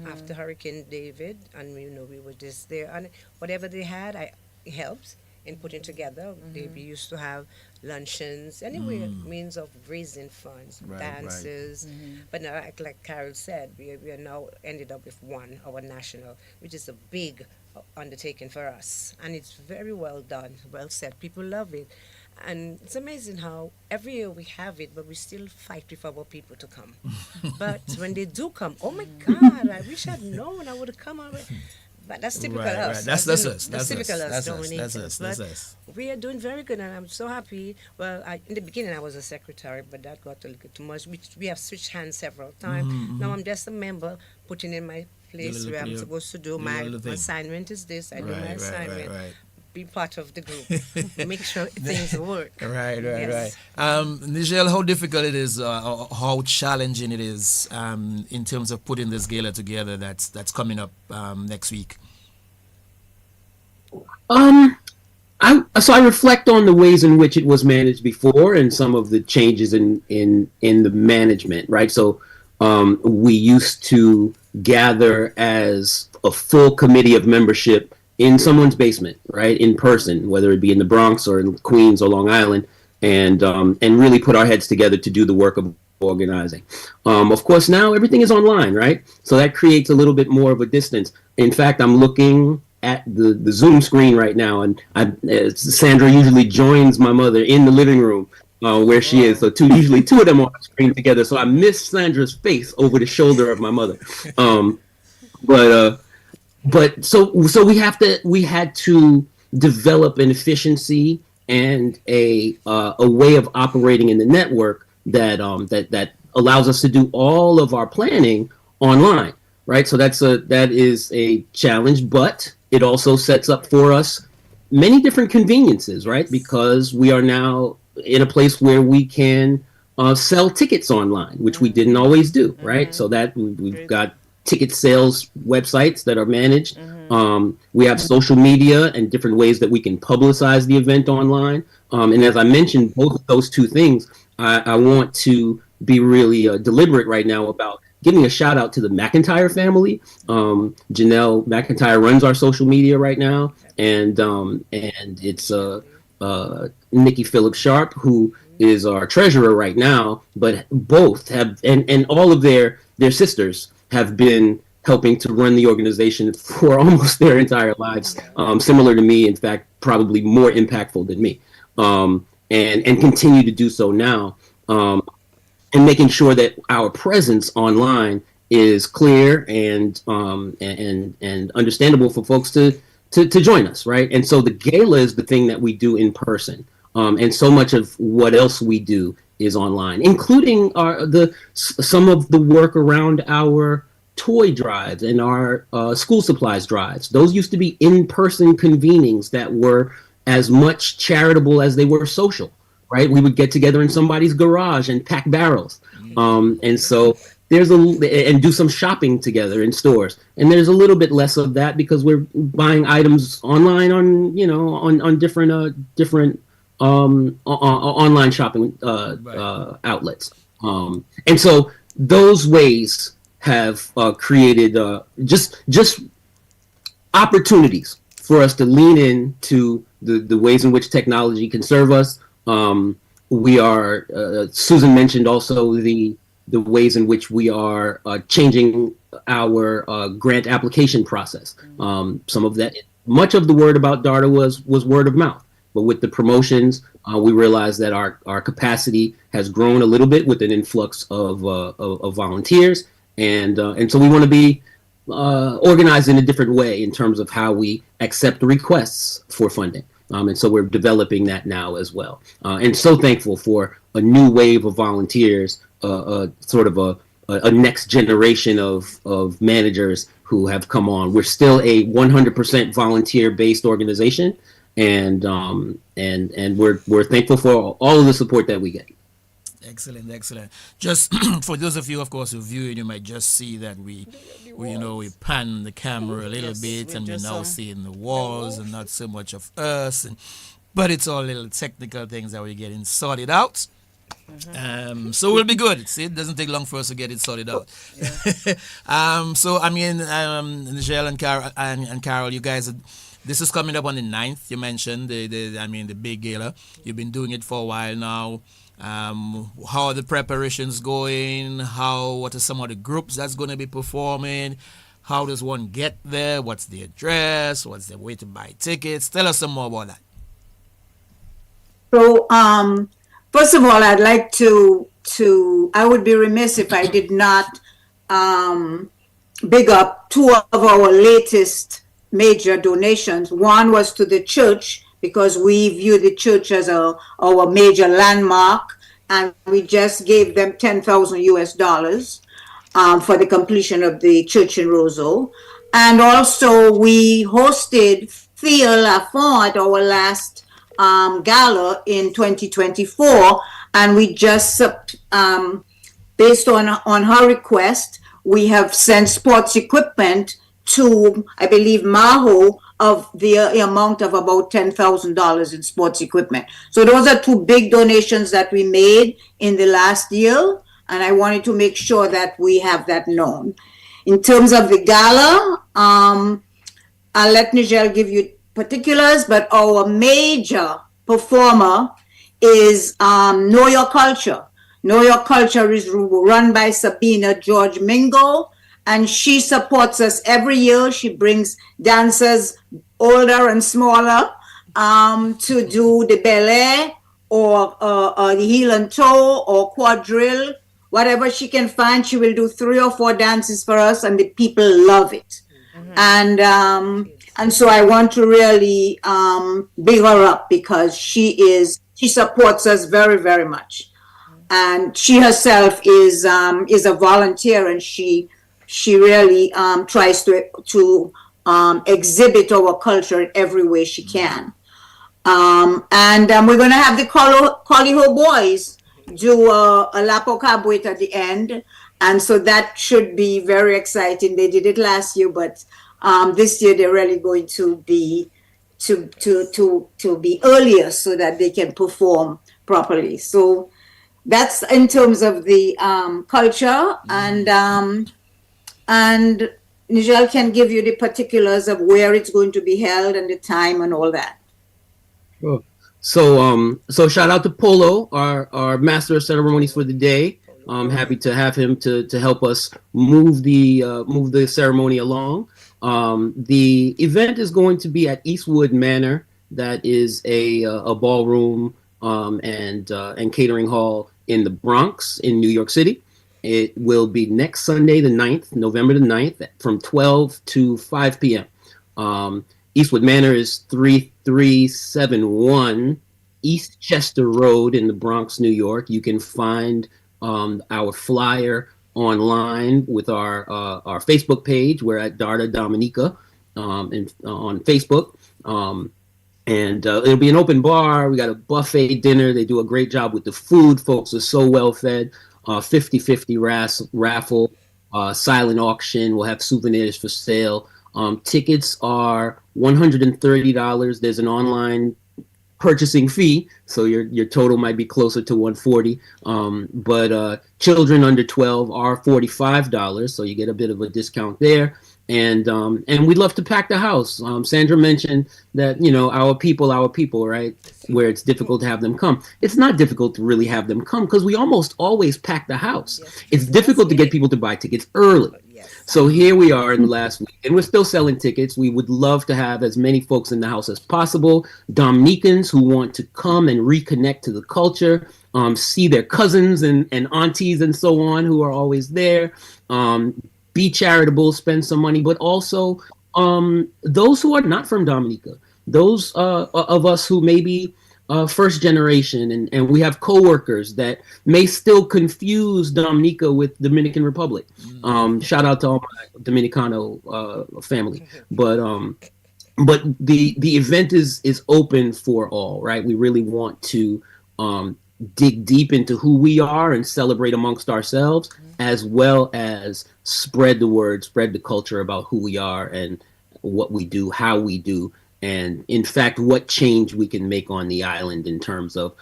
after Hurricane David, and we were just there, and whatever they had, I helped in putting together. They used to have luncheons, anyway, means of raising funds, dances. But now, like Carol said, we are now ended up with our national, which is a big undertaking for us. And it's very well done, well said. People love it. And it's amazing how every year we have it, but we still fight with our people to come. But when they do come, oh my God, I wish I'd known I would have come already. But that's typical Right, us. right. That's you know, us. That's typical us, That's Dominicans. us. But we are doing very good, and I'm so happy. Well, in the beginning, I was a secretary, but that got a little too much. We have switched hands several times. Now I'm just a member, putting in my place where I'm supposed to do my assignment is this. I do my assignment. Be part of the group. Make sure things work. Right. Yes. Nigel, how difficult it is, how challenging it is in terms of putting this gala together that's coming up next week? So I reflect on the ways in which it was managed before and some of the changes in the management, right? So we used to gather as a full committee of membership in someone's basement, right, in person, whether it be in the Bronx or in Queens or Long Island, and really put our heads together to do the work of organizing. Of course, now everything is online, right? So that creates a little bit more of a distance. In fact, I'm looking at the Zoom screen right now, and Sandra usually joins my mother in the living room where she is. So usually two of them on the screen together. So I miss Sandra's face over the shoulder of my mother. But so we had to develop an efficiency and a way of operating in the network that allows us to do all of our planning online, right? So that is a challenge, but it also sets up for us many different conveniences, right? Because we are now in a place where we can sell tickets online, which we didn't always do, right? So that we've got ticket sales websites that are managed. We have social media and different ways that we can publicize the event online. And as I mentioned, both of those two things, I want to be really deliberate right now about giving a shout out to the McIntyre family. Janelle McIntyre runs our social media right now, and it's Nikki Phillips Sharp, who is our treasurer right now. But both have, and all of their sisters have been helping to run the organization for almost their entire lives, similar to me, in fact, probably more impactful than me, and continue to do so now, and making sure that our presence online is clear and understandable for folks to join us, right? And so the gala is the thing that we do in person, and so much of what else we do is online, including some of the work around our toy drives and our school supplies drives. Those used to be in-person convenings that were as much charitable as they were social, right? We would get together in somebody's garage and pack barrels. And so and do some shopping together in stores. And there's a little bit less of that because we're buying items online on different online shopping outlets. And so those ways have created just opportunities for us to lean into the ways in which technology can serve us. We are, Susan mentioned also the ways in which we are changing our grant application process. Some of that, much of the word about DARTA was word of mouth. But with the promotions, we realized that our capacity has grown a little bit with an influx of volunteers, and so we want to be organized in a different way in terms of how we accept requests for funding. And so we're developing that now as well. And so thankful for a new wave of volunteers, sort of a next generation of managers who have come on. We're still a 100% volunteer-based organization. And we're thankful for all of the support that we get. Excellent. Just for those of you, of course, who view it, you might just see that we pan the camera a little bit, and we're now seeing the walls and not so much of us. But it's all little technical things that we're getting sorted out. So we'll be good. See, it doesn't take long for us to get it sorted out. So I mean, Nigel and Carol, you guys. This is coming up on the 9th. You mentioned the big gala. You've been doing it for a while now. How are the preparations going? What are some of the groups that's going to be performing? How does one get there? What's the address? What's the way to buy tickets? Tell us some more about that. So, first of all, I'd like to I would be remiss if I did not big up two of our latest major donations. One was to the church, because we view the church as our major landmark, and we just gave them 10,000 US dollars for the completion of the church in Roseau. And also we hosted Thea Lafont, our last gala in 2024, and we just based on her request, we have sent sports equipment to, I believe, Maho, of the amount of about $10,000 in sports equipment. So those are two big donations that we made in the last year, and I wanted to make sure that we have that known. In terms of the gala, I'll let Nigel give you particulars, but our major performer is Know Your Culture. Know Your Culture is run by Sabina George Mingo, and she supports us every year. She brings dancers older and smaller to do the ballet or the heel and toe or quadrille. Whatever she can find, she will do 3 or 4 dances for us, and the people love it. And so I want to really big her up, because she supports us very, very much. And she herself is a volunteer, and she really tries to exhibit our culture in every way she can. And we're going to have the Coliho Boys do a Lapo Cabuet at the end, and so that should be very exciting. They did it last year, but this year they're really going to be earlier so that they can perform properly. So that's in terms of the culture, and Nigel can give you the particulars of where it's going to be held and the time and all that. Sure. So shout out to Polo, our master of ceremonies for the day. I'm happy to have him to help us move the ceremony along. The event is going to be at Eastwood Manor. That is a ballroom and catering hall in the Bronx in New York City. It will be next Sunday, the 9th, November the 9th, from 12 to 5 p.m. Eastwood Manor is 3371 East Chester Road in the Bronx, New York. You can find our flyer online with our Facebook page. We're at Darda Dominica on Facebook. And it'll be an open bar. We got a buffet dinner. They do a great job with the food. Folks are so well fed. 50-50 raffle, silent auction. We'll have souvenirs for sale. Tickets are $130. There's an online purchasing fee, so your total might be closer to $140. But children under 12 are $45, so you get a bit of a discount there. And we'd love to pack the house. Sandra mentioned that, our people, right? Where it's difficult to have them come. It's not difficult to really have them come, because we almost always pack the house. Yes. It's difficult to get people to buy tickets early. Yes. So here we are in the last week, and we're still selling tickets. We would love to have as many folks in the house as possible. Dominicans who want to come and reconnect to the culture, see their cousins and aunties and so on who are always there. Be charitable, spend some money, but also those who are not from Dominica, those of us who may be first generation, and we have coworkers that may still confuse Dominica with Dominican Republic. Shout out to all my Dominicano family, but the event is open for all, right? We really want to dig deep into who we are and celebrate amongst ourselves, as well as spread the word, spread the culture about who we are and what we do, how we do, and in fact, what change we can make on the island in terms of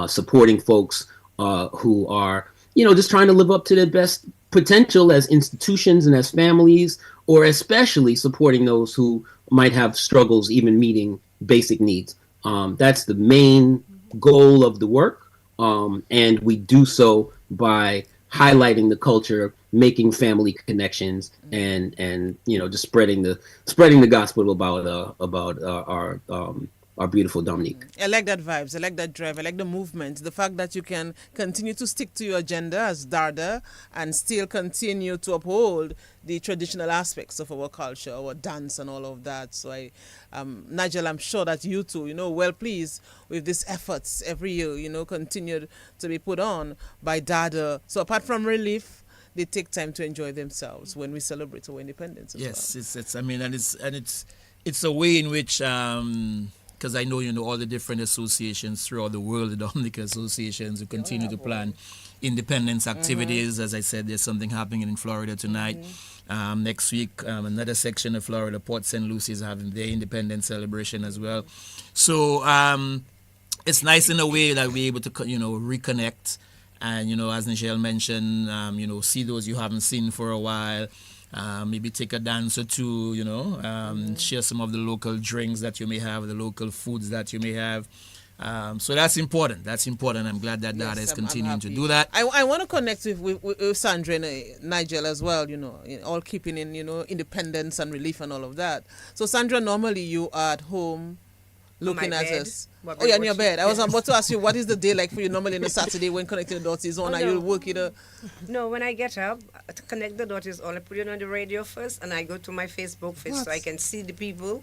supporting folks who are, just trying to live up to their best potential as institutions and as families, or especially supporting those who might have struggles even meeting basic needs. That's the main goal of the work. And we do so by highlighting the culture, making family connections, and just spreading the gospel about our our beautiful Dominique. I like that vibes. I like that drive. I like the movement. The fact that you can continue to stick to your agenda as Darda and still continue to uphold the traditional aspects of our culture, our dance and all of that. So Nigel, I'm sure that you too, well pleased with these efforts every year, continued to be put on by Darda. So apart from relief, they take time to enjoy themselves when we celebrate our independence as Yes, well. it's a way in which because I know all the different associations throughout the world, the Dominica associations, who continue to plan independence activities. As I said, there's something happening in Florida tonight. Next week, another section of Florida, Port St. Lucie, is having their independence celebration as well. So it's nice in a way that we're able to reconnect and as Nichelle mentioned, see those you haven't seen for a while. Maybe take a dance or two, share some of the local drinks that you may have, the local foods that you may have. So that's important. I'm glad that Darda is continuing to do that. I want to connect with Sandra and Nigel as well, all keeping in, independence and relief and all of that. So Sandra, normally you are at home looking at us. Oh, you're in your bed. I was about to ask you, what is the day like for you normally on a Saturday when connecting the daughters on? Are you working? No, when I get up to connect the daughters on, I put it on the radio first, and I go to my Facebook so I can see the people,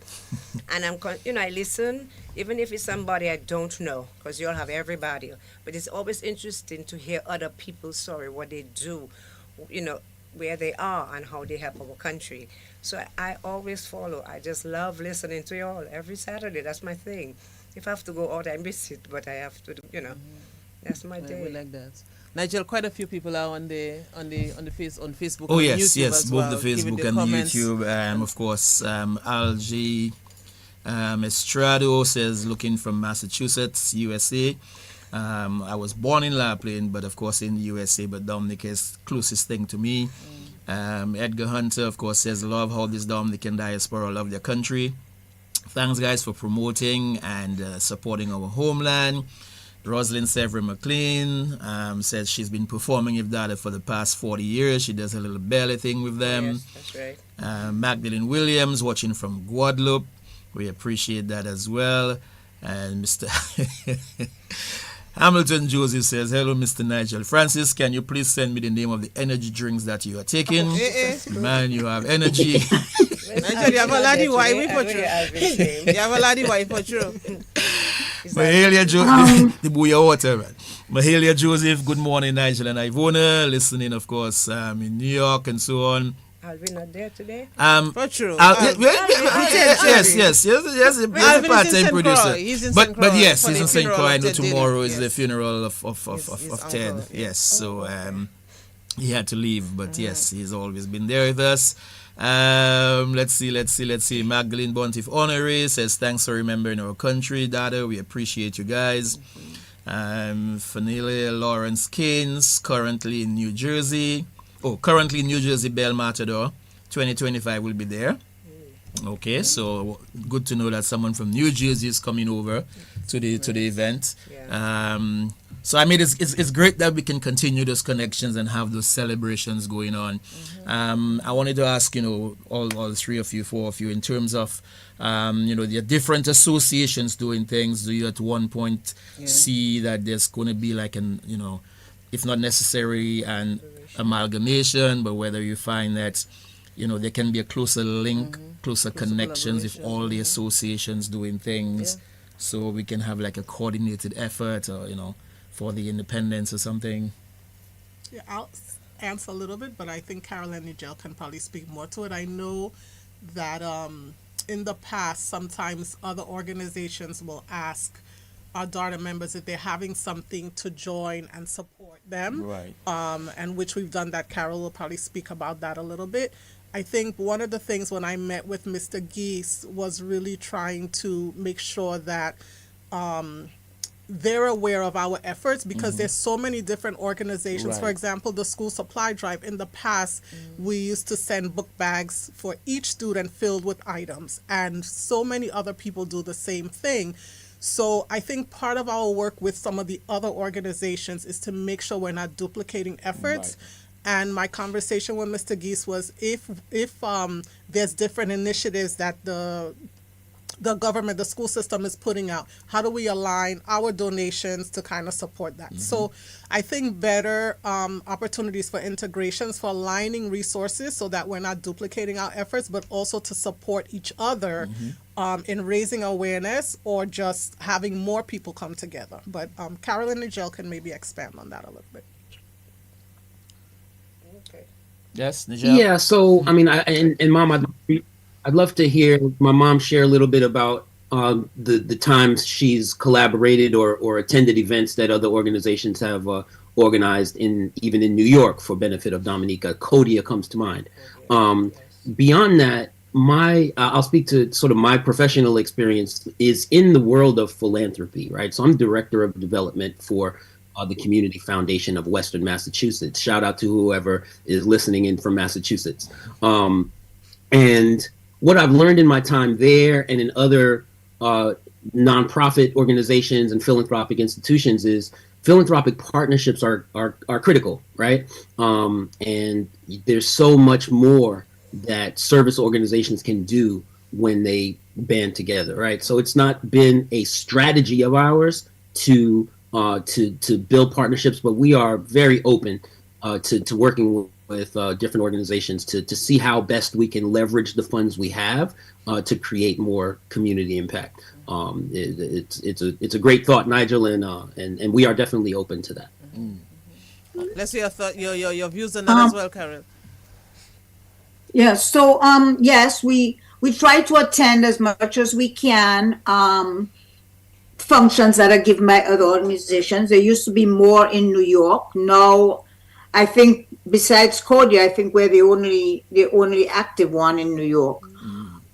and I listen, even if it's somebody I don't know, because you all have everybody. But it's always interesting to hear other people's story, what they do, where they are and how they help our country. So I always follow. I just love listening to you all every Saturday. That's my thing. If I have to go out, I miss it, but I have to, that's my day. We like that. Nigel, quite a few people are on Facebook. Oh and yes, YouTube yes, as both well, the Facebook giving and the comments. YouTube. Of course, Algie Estrado says, looking from Massachusetts, USA. I was born in La Plaine, but of course in the USA, but Dominica is closest thing to me. Edgar Hunter, of course, says, love how this Dominican diaspora love their country. Thanks, guys, for promoting and supporting our homeland. Rosalind Severin McLean says she's been performing with Darda for the past 40 years. She does a little belly thing with them. Yes, that's right. Magdalene Williams, watching from Guadeloupe. We appreciate that as well. And Mr. Hamilton Joseph says, hello, Mr. Nigel Francis. Can you please send me the name of the energy drinks that you are taking? Man, you have energy. Nigel, you have a laddie wife for true. You have a laddie wife for true. Mahalia Joseph, the booyah water, man. Mahalia Joseph, good morning, Nigel and Ivona. Listening, of course, in New York and so on. Alvin not there today? For true. Yes. He's a part-time producer. But yes, he's in St. Croix. I know tomorrow is the funeral of Ted. Yes, so he had to leave, but yes, he's always been there with us. Let's see. Magdalene Bontif Honoré says, thanks for remembering our country, Darda. We appreciate you guys. Fanile Lawrence Keynes, currently in New Jersey, Bell Matador. 2025 will be there. Okay, so good to know that someone from New Jersey is coming over to the event. Yeah. So I mean, it's great that we can continue those connections and have those celebrations going on. I wanted to ask, all three of you, four of you, in terms of, the different associations doing things. Do you at one point see that there's going to be like if not necessarily an amalgamation, but whether you find that, there can be a closer link, closer connections with all the associations doing things, so we can have like a coordinated effort, or for the independence or something. Yeah, I'll answer a little bit, but I think Carol and Nigel can probably speak more to it. I know that in the past, sometimes other organizations will ask our Darda members if they're having something to join and support them. Right. And which we've done that. Carol will probably speak about that a little bit. I think one of the things when I met with Mr. Geese was really trying to make sure that they're aware of our efforts, because there's so many different organizations. Right. For example, the school supply drive. In the past, we used to send book bags for each student filled with items, and so many other people do the same thing. So I think part of our work with some of the other organizations is to make sure we're not duplicating efforts. Right. And my conversation with Mr. Geese was if there's different initiatives that the the government, the school system is putting out. How do we align our donations to kind of support that? So I think better opportunities for integrations, for aligning resources so that we're not duplicating our efforts, but also to support each other in raising awareness or just having more people come together. But Carol and Nigel can maybe expand on that a little bit. Yes, Nigel? Yeah, so I mean, and Mom, I'd love to hear my mom share a little bit about the times she's collaborated or attended events that other organizations have organized even in New York for benefit of Dominica. Kodia comes to mind. Beyond that, I'll speak to sort of my professional experience is in the world of philanthropy, right? So I'm director of development for the Community Foundation of Western Massachusetts. Shout out to whoever is listening in from Massachusetts. And what I've learned in my time there and in other nonprofit organizations and philanthropic institutions is philanthropic partnerships are critical, right? And there's so much more that service organizations can do when they band together, right? So it's not been a strategy of ours to build partnerships, but we are very open to working with different organizations to see how best we can leverage the funds we have to create more community impact. It's a great thought, Nigel, and we are definitely open to that. Let's hear your views on that as well, Carol. Yeah, so yes, we try to attend as much as we can functions that are given by other organizations. There used to be more in New York. Now, I think besides Kodia, I think we're the only active one in New York.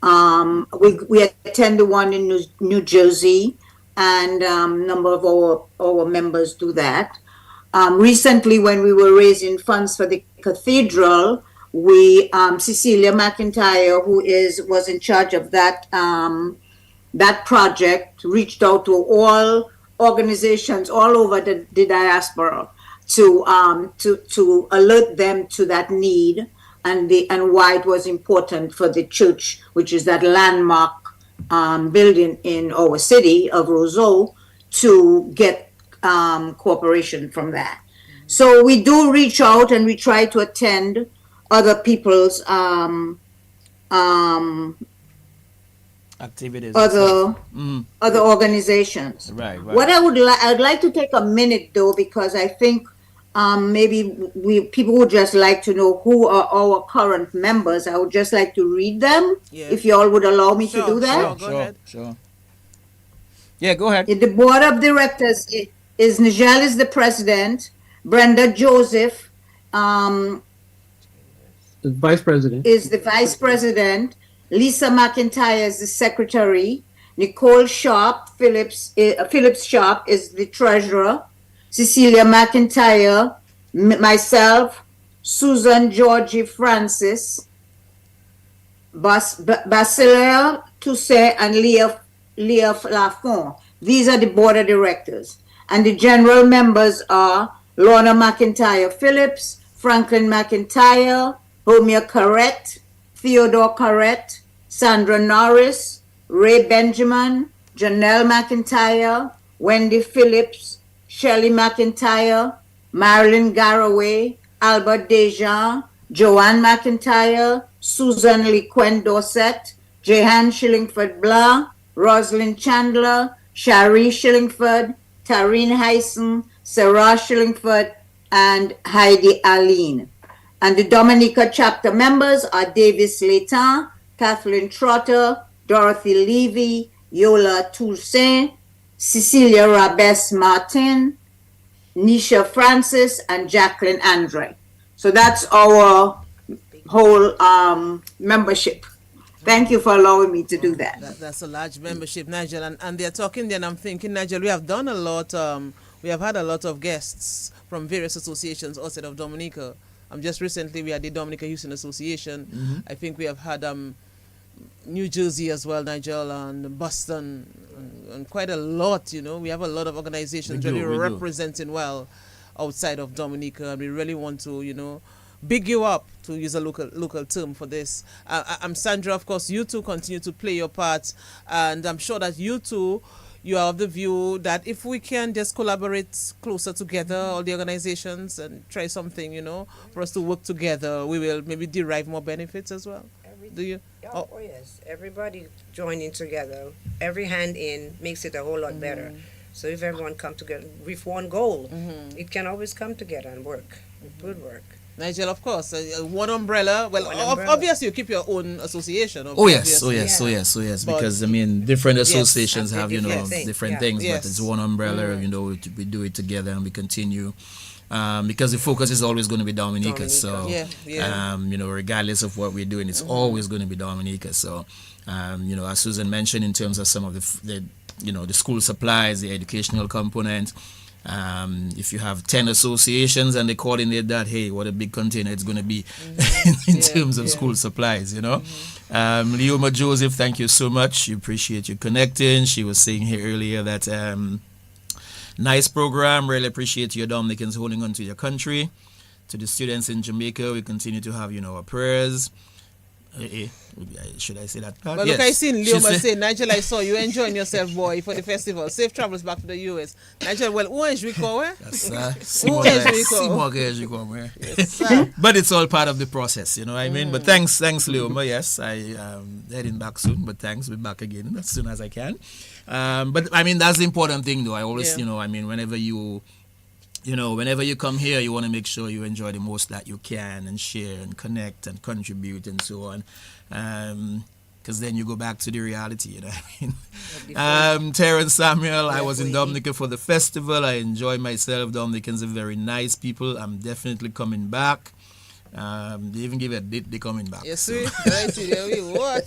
We attend the one in New Jersey, and a number of our members do that. Recently, when we were raising funds for the cathedral, Cecilia McIntyre, who was in charge of that project, reached out to all organizations all over the diaspora to alert them to that need and why it was important for the church, which is that landmark building in our city of Roseau, to get cooperation from that. So we do reach out and we try to attend other people's activities, other organizations. Right. What I'd like to take a minute though, because I think maybe people would just like to know who are our current members. I would just like to read them, if you all would allow me to do that. Go ahead. Sure. Yeah, go ahead. The board of directors is Nigel is the president, Brenda Joseph The vice president is the vice president, Lisa McIntyre is the secretary, Nicole Sharp Phillips Sharp is the treasurer, Cecilia McIntyre, myself, Susan Georgie Francis, Basilia Toussaint, and Leah Lafont. These are the board of directors. And the general members are Lorna McIntyre Phillips, Franklin McIntyre, Homia Corrett, Theodore Corrett, Sandra Norris, Ray Benjamin, Janelle McIntyre, Wendy Phillips, Shelley McIntyre, Marilyn Garraway, Albert Dejean, Joanne McIntyre, Susan Lequen Dorset, Jehan Shillingford Blah, Rosalind Chandler, Shari Shillingford, Tareen Hyson, Sarah Shillingford, and Heidi Aline. And the Dominica chapter members are Davis Leighton, Kathleen Trotter, Dorothy Levy, Yola Toussaint, Cecilia Rabes Martin, Nisha Francis, and Jacqueline Andre. So that's our whole membership. Thank you for allowing me to do that. That's a large membership, Nigel. And they're talking there, and I'm thinking, Nigel, we have done a lot. We have had a lot of guests from various associations outside of Dominica. Just recently, we had the Dominica Houston Association. Mm-hmm. I think we have had New Jersey as well, Nigel, and Boston, and quite a lot, We have a lot of organizations really representing well outside of Dominica, and we really want to, big you up, to use a local term for this. I'm Sandra, of course, you two continue to play your part, and I'm sure that you two, you are of the view that if we can just collaborate closer together, all the organizations, and try something, for us to work together, we will maybe derive more benefits as well. Do you? Oh, yes. Everybody joining together, every hand in makes it a whole lot better. So if everyone come together with one goal, it can always come together and work. It would work. Nigel, of course, one umbrella. Well, obviously you keep your own association. Oh yes. Because different associations have different things, yes. But it's one umbrella. We do it together and we continue. Because the focus is always going to be Dominica. So, regardless of what we're doing, it's always going to be Dominica. So, as Susan mentioned, in terms of some of the school supplies, the educational component. If you have 10 associations and they coordinate that, hey, what a big container it's going to be in terms of school supplies, Leoma Joseph, thank you so much. We appreciate you connecting. She was saying here earlier that nice program. Really appreciate you Dominicans holding on to your country. To the students in Jamaica, we continue to have, our prayers. Should I say that? Well, yes. Look, I seen Leoma say, Nigel, I saw you enjoying yourself, boy, for the festival. Safe travels back to the US. Nigel, well, who is we call? Yes, but it's all part of the process, you know what I mean? But thanks, Leoma. Yes, I heading back soon, but thanks, we'll be back again as soon as I can. But that's the important thing, though. I always, whenever you come here, you want to make sure you enjoy the most that you can and share and connect and contribute and so on. Because then you go back to the reality, you know what I mean? Terrence Samuel, I was in Dominica for the festival. I enjoyed myself. Dominicans are very nice people. I'm definitely coming back. They even give a date they're coming back. Yes, so. What?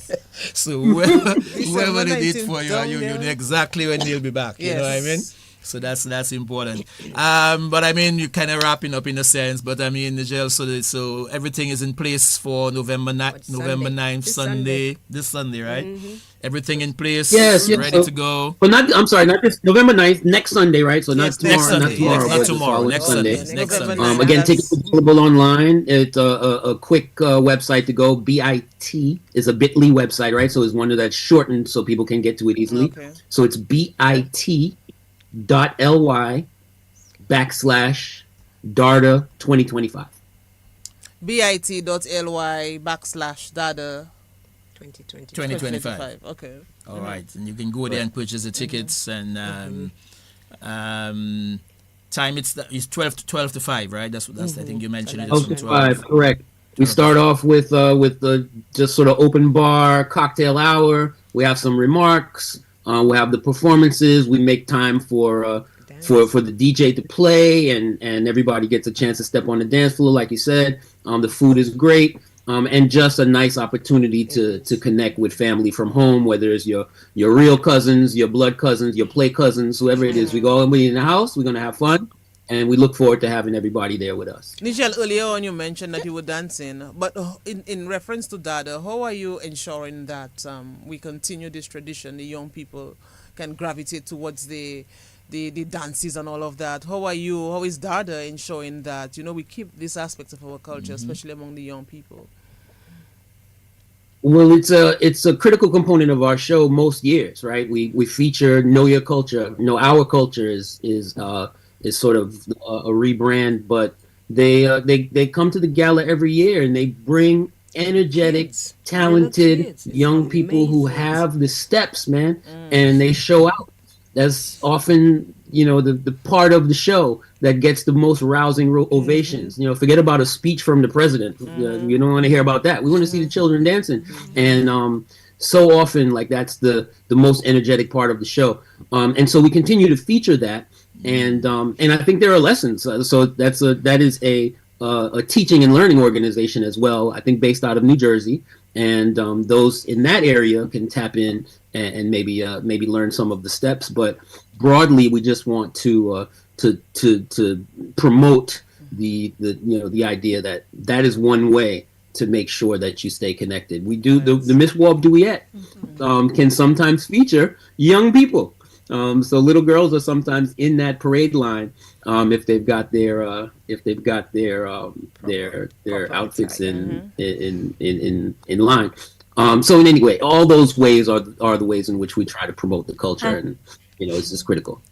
So whoever they did for you, you know exactly when they'll be back. Yes. You know what I mean? So that's important. But you're kind of wrapping up in a sense. But Nigel, so everything is in place for November 9th, Sunday. This Sunday, right? Mm-hmm. Everything in place. Yes, ready to go. But not this November 9th, next Sunday, right? So not tomorrow, not tomorrow, next Sunday. Next Sunday. Again, tickets available online. It's a quick website to go. BIT is a bit.ly website, right? So it's one that's shortened so people can get to it easily. Okay. So it's BIT.ly /DARDA 2025. bit.ly /DARDA 2025. Okay. All right. And you can go there and purchase the tickets and time it's 12 to 5, right? That's I think you mentioned it. 12 to 5, correct. We start off with the just sort of open bar cocktail hour. We have some remarks. We have the performances. We make time for the DJ to play, and everybody gets a chance to step on the dance floor, like you said. The food is great, and just a nice opportunity to connect with family from home, whether it's your real cousins, your blood cousins, your play cousins, whoever it is. We go and we in the house. We're gonna have fun, and we look forward to having everybody there with us. Nigel, earlier on you mentioned that you were dancing, but in reference to Dada, how are you ensuring that we continue this tradition, the young people can gravitate towards the dances and all of that? How is Dada ensuring that, we keep this aspect of our culture, especially among the young people? Well, it's a critical component of our show most years, right? We feature Know Your Culture. Our culture is sort of a rebrand, but they come to the gala every year and they bring energetic, talented young people who have the steps, man, and they show out. That's often, the part of the show that gets the most rousing ovations. Forget about a speech from the president. You don't want to hear about that. We want to see the children dancing. And so often, that's the most energetic part of the show. And so we continue to feature that. And I think there are lessons. So that is a teaching and learning organization as well, I think based out of New Jersey. And those in that area can tap in and maybe learn some of the steps. But broadly, we just want to promote the idea that is one way to make sure that you stay connected. We do the Miss Wab Duet can sometimes feature young people. So little girls are sometimes in that parade line if they've got their outfits in line. So in any way, all those ways are the ways in which we try to promote the culture, and it's just critical.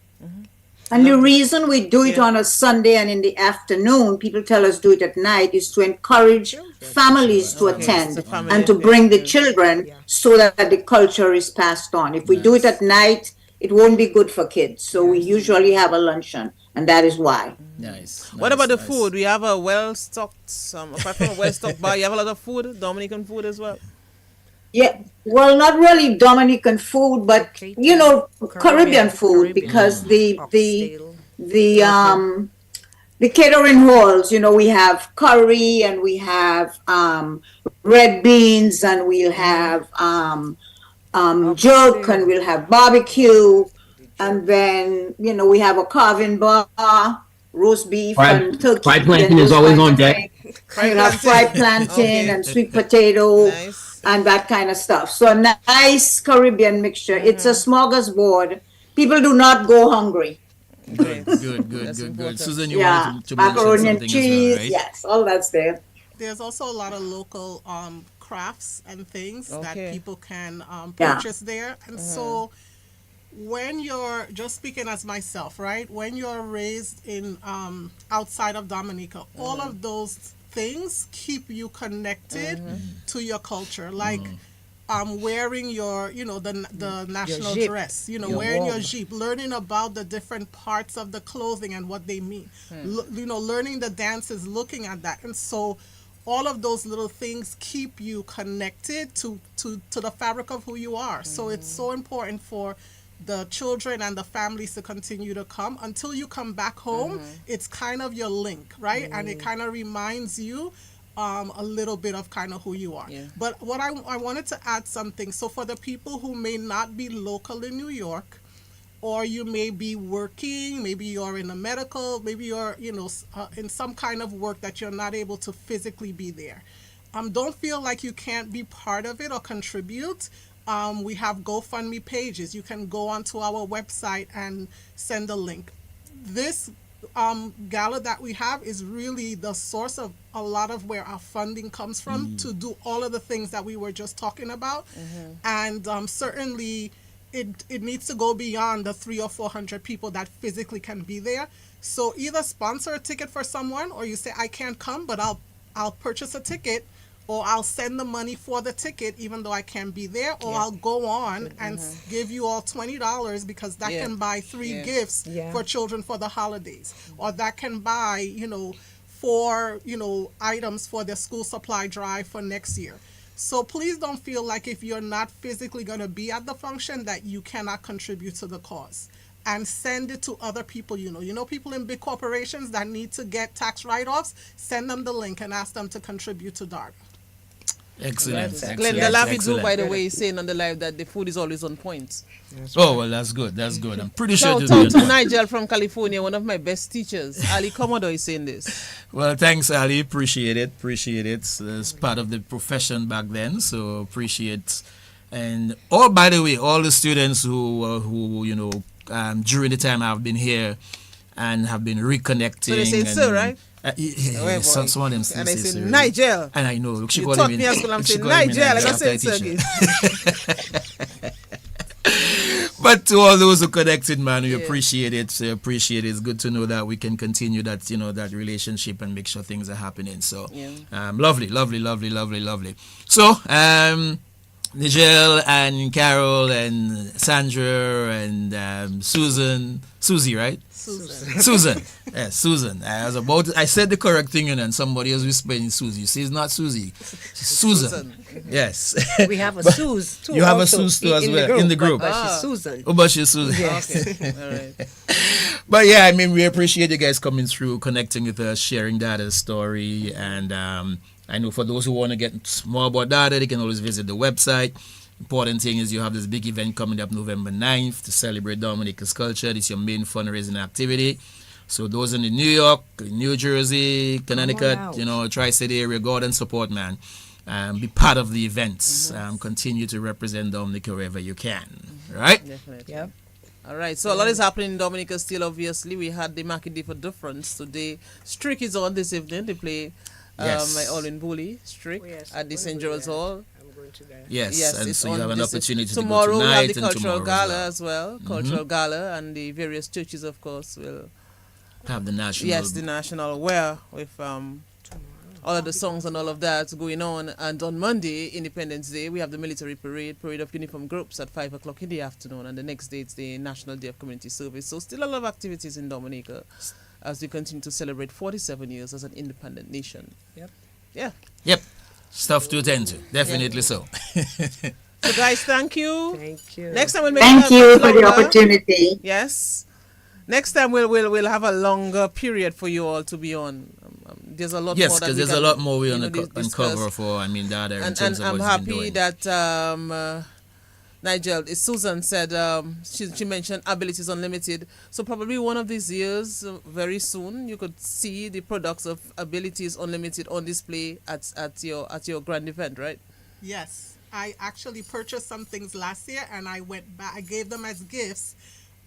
And the reason we do it on a Sunday and in the afternoon, people tell us do it at night, is to encourage families to attend and to bring the children so that the culture is passed on. If we do it at night, it won't be good for kids. So we usually have a luncheon, and that is why. Nice. What about the food? We have a well-stocked, apart from a well-stocked bar, you have a lot of food, Dominican food as well? Yeah, well, not really Dominican food, but Caribbean food, because the catering halls, we have curry and we have red beans and we'll have jerk and we'll have barbecue, and then we have a carving bar, roast beef and turkey. Fried plantain is always on deck. We'll have fried plantain and sweet potato. Nice. And that kind of stuff. So a nice Caribbean mixture. It's a smorgasbord. People do not go hungry. Good. Susan, you wanted to mention macaroni and something cheese. as well, right? Yes, all that's there. There's also a lot of local crafts and things that people can Yeah. purchase there. And so when you're, just speaking as myself, right? When you're raised in outside of Dominica, all of those things keep you connected to your culture, like wearing your the national dress, wearing your jeep, learning about the different parts of the clothing and what they mean, learning the dances, looking at that. And so all of those little things keep you connected to the fabric of who you are. So it's so important for the children and the families to continue to come until you come back home. It's kind of your link, right? And it kind of reminds you a little bit of kind of who you are. But what I wanted to add something. So for the people who may not be local in New York, or you may be working, maybe you're in a medical, maybe you're in some kind of work that you're not able to physically be there. Don't feel like you can't be part of it or contribute. We have GoFundMe pages. You can go onto our website and send a link. This gala that we have is really the source of a lot of where our funding comes from to do all of the things that we were just talking about. And certainly it needs to go beyond the 300 or 400 people that physically can be there. So either sponsor a ticket for someone, or you say, I can't come, but I'll purchase a ticket, or I'll send the money for the ticket even though I can't be there, or I'll go on and give you all $20 because that can buy 3 gifts for children for the holidays, or that can buy 4 items for their school supply drive for next year. So please don't feel like if you're not physically going to be at the function that you cannot contribute to the cause. And send it to other people people in big corporations that need to get tax write-offs. Send them the link and ask them to contribute to DARPA. Excellent. Glenda Lavidou, by the way, is saying on the live that the food is always on point. Oh, well, that's good. I'm pretty sure. Shout out to Nigel from California, one of my best teachers. Ali Commodore is saying this. Well, thanks, Ali. Appreciate it. It's part of the profession back then, so appreciate. And by the way, all the students who during the time I've been here and have been reconnecting. So they say so, right? Yeah, some of them still and I say, so. Nigel. And I know. Look, she you called taught him me at school, I'm saying, Nigel. I got to say again. But to all those who connected, man, we appreciate it. It's good to know that we can continue that, that relationship and make sure things are happening. So, lovely. So, Nigel and Carol and Sandra and Susie, right? Susan. Yeah, Susan. I said the correct thing and somebody else whispering Susie. You see, it's not Susie. It's Susan. Yes. We have a Suze too. You have a Suze too as well in the group. But she's Susan. Oh, but she's Susan. Yes. Okay. All right. But yeah, I mean, we appreciate you guys coming through, connecting with us, sharing Dada's story. And I know for those who want to get more about Dada, they can always visit the website. Important thing is you have this big event coming up November 9th to celebrate Dominica's culture. This is your main fundraising activity. So those in the New York, New Jersey, Connecticut, Tri-State area, go out and support, man. Be part of the events. Continue to represent Dominica wherever you can. Right? Definitely. Yep. All right, so a lot is happening in Dominica still, obviously. We had the Mackie for Difference today. Strick is on this evening. They play Yes. my All-in Bully, Strick, Oh, yes, at the I'm St. going to George's that. Hall. I'm going to that. Yes, and it's so you on have an this- opportunity to tomorrow go we tonight have the and cultural tomorrow gala well. as well. Cultural gala, and the various churches, of course, will Have the national. yes, the national aware with all of the songs and all of that going on. And on Monday, Independence Day, we have the military parade of uniform groups at 5 o'clock in the afternoon. And the next day, it's the National Day of Community Service. So still a lot of activities in Dominica as we continue to celebrate 47 years as an independent nation. Yep. Yeah. Yep. Stuff to attend to. Definitely so. So guys, thank you. Thank you. Next time we'll make Thank it you much for the longer. opportunity. Yes. Next time we'll have a longer period for you all to be on. There's a lot Yes, more that because we there's a can, lot more we you want know, to discuss. uncover for, Dada in And terms of I'm what he's been happy doing. that Nigel, Susan said she mentioned Abilities Unlimited. So probably one of these years, very soon, you could see the products of Abilities Unlimited on display at your grand event, right? Yes, I actually purchased some things last year, and I went back. I gave them as gifts,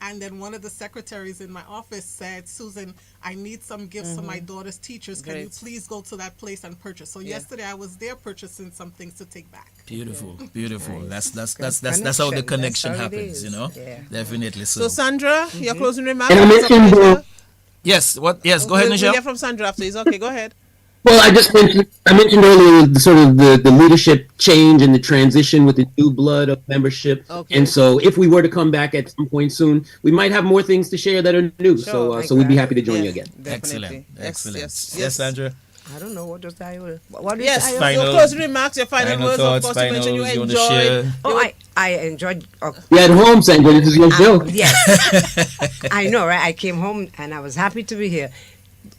and then one of the secretaries in my office said, "Susan, I need some gifts for my daughter's teachers. Can you Great. please go to that place and purchase?" So yesterday I was there purchasing some things to take back. Beautiful, beautiful. Nice. That's Good how the connection. connection That's how it happens, is. you know. Yeah. Definitely So so. Sandra, your closing remarks. And I It's a mentioned, pleasure. Yes. What? Yes. Go ahead, We'll Michelle. hear from Sandra after. It's okay. Go ahead. Well, I mentioned earlier the sort of the leadership change and the transition with the new blood of membership. Okay. And so if we were to come back at some point soon, we might have more things to share that are new. Sure, So we'd be exactly. happy to join Yeah, you again. definitely. Excellent. Yes, Excellent. yes, Yes, Sandra. I don't know what does I will. What is Yes, I Final- your closing remarks, your final Final words. thoughts, Of course, you mentioned you finals, you wanna enjoyed. share? Oh, I enjoyed. Yeah, at home, Sandra, this is your show. Yes, I know, right? I came home and I was happy to be here.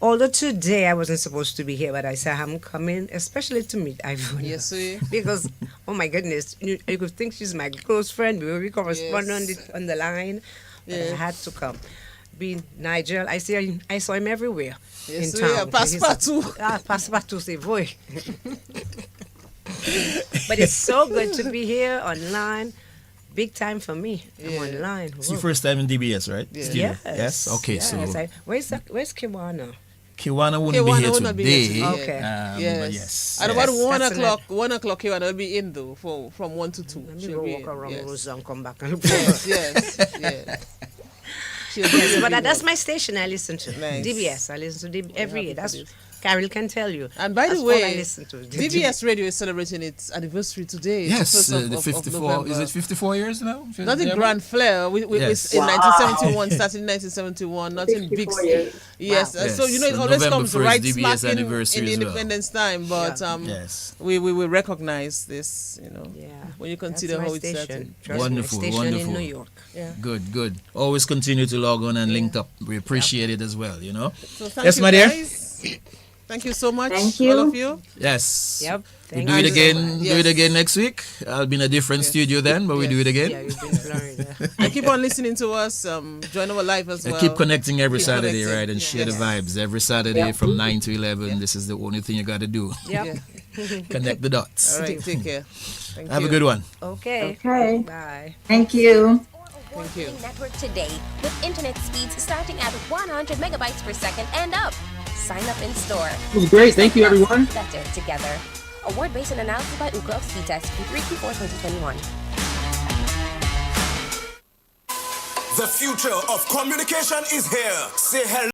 Although today I wasn't supposed to be here, but I said I'm coming, especially to meet Ivona. Yes, sir. Because, oh my goodness, you could think she's my close friend. We correspond Yes. on the line. But I had to come. Being Nigel, I saw him everywhere Yes, in sir. town. Passepartout. Passepartout, c'est vrai. But it's so good to be here online. Big time for me. I'm online. It's your Whoa. first time in DBS, right? Studio. Yes. Okay. Yes. So Where's Kiwana? Kiwana wouldn't Kiwana be here will not be today. here today. Okay. Yes. But yes. At yes. about 1 That's o'clock, 1 o'clock, Kiwana will be in though, from 1 to 2. Let me She'll go be walk in. around Yes. Rosa and come back and look Yes, yes, yes. She'll be Yes, in. but that's my station I listen to. Nice. DBS. I listen to every happy year. for That's this. Carol can tell you. And by That's the all I way, listen to. DBS Radio is celebrating its anniversary today. It's Yes, the first the of 54. November. Is it 54 years now? Not in Yeah. Grand Flair. We Yes. in Wow. 1971, started in 1971, not in big. 54 years. Yes, Wow. so you know it Yes, always November comes 1st, right DBS smack in anniversary the as well. Independence time, but Yes. we will recognize this, you know, Yeah. when you That's consider my how it's station. started. Trust Wonderful, me, my station wonderful. in New York. Yeah. Good, good. Always continue to log on and link up. We appreciate it as well, you know. So thank Yes, you, my dear. guys. Thank you so much, Thank all you. of you. Yes. Yep. We Thank do it you. again. Yes. Do it again next week. I'll be in a different studio then, but we do it again. Yeah, you've been Florida. And keep on listening to us. Join our live as well. Keep connecting every Keep Saturday, connecting. right? And share the Yes. vibes every Saturday from 9 to 11. This is the only thing you got to do. Yep. Yeah. Connect the dots. All right, take care. Thank Have you. a good one. Okay. Okay. Bye. Thank you. Thank you. Network today with internet speeds starting at 100 megabytes per second and up. Sign up in store. It was great. Thank you, everyone. Better together. Award-based and announced by Ookla of Speed Test Q3 Q4 2021. The future of communication is here. Say hello.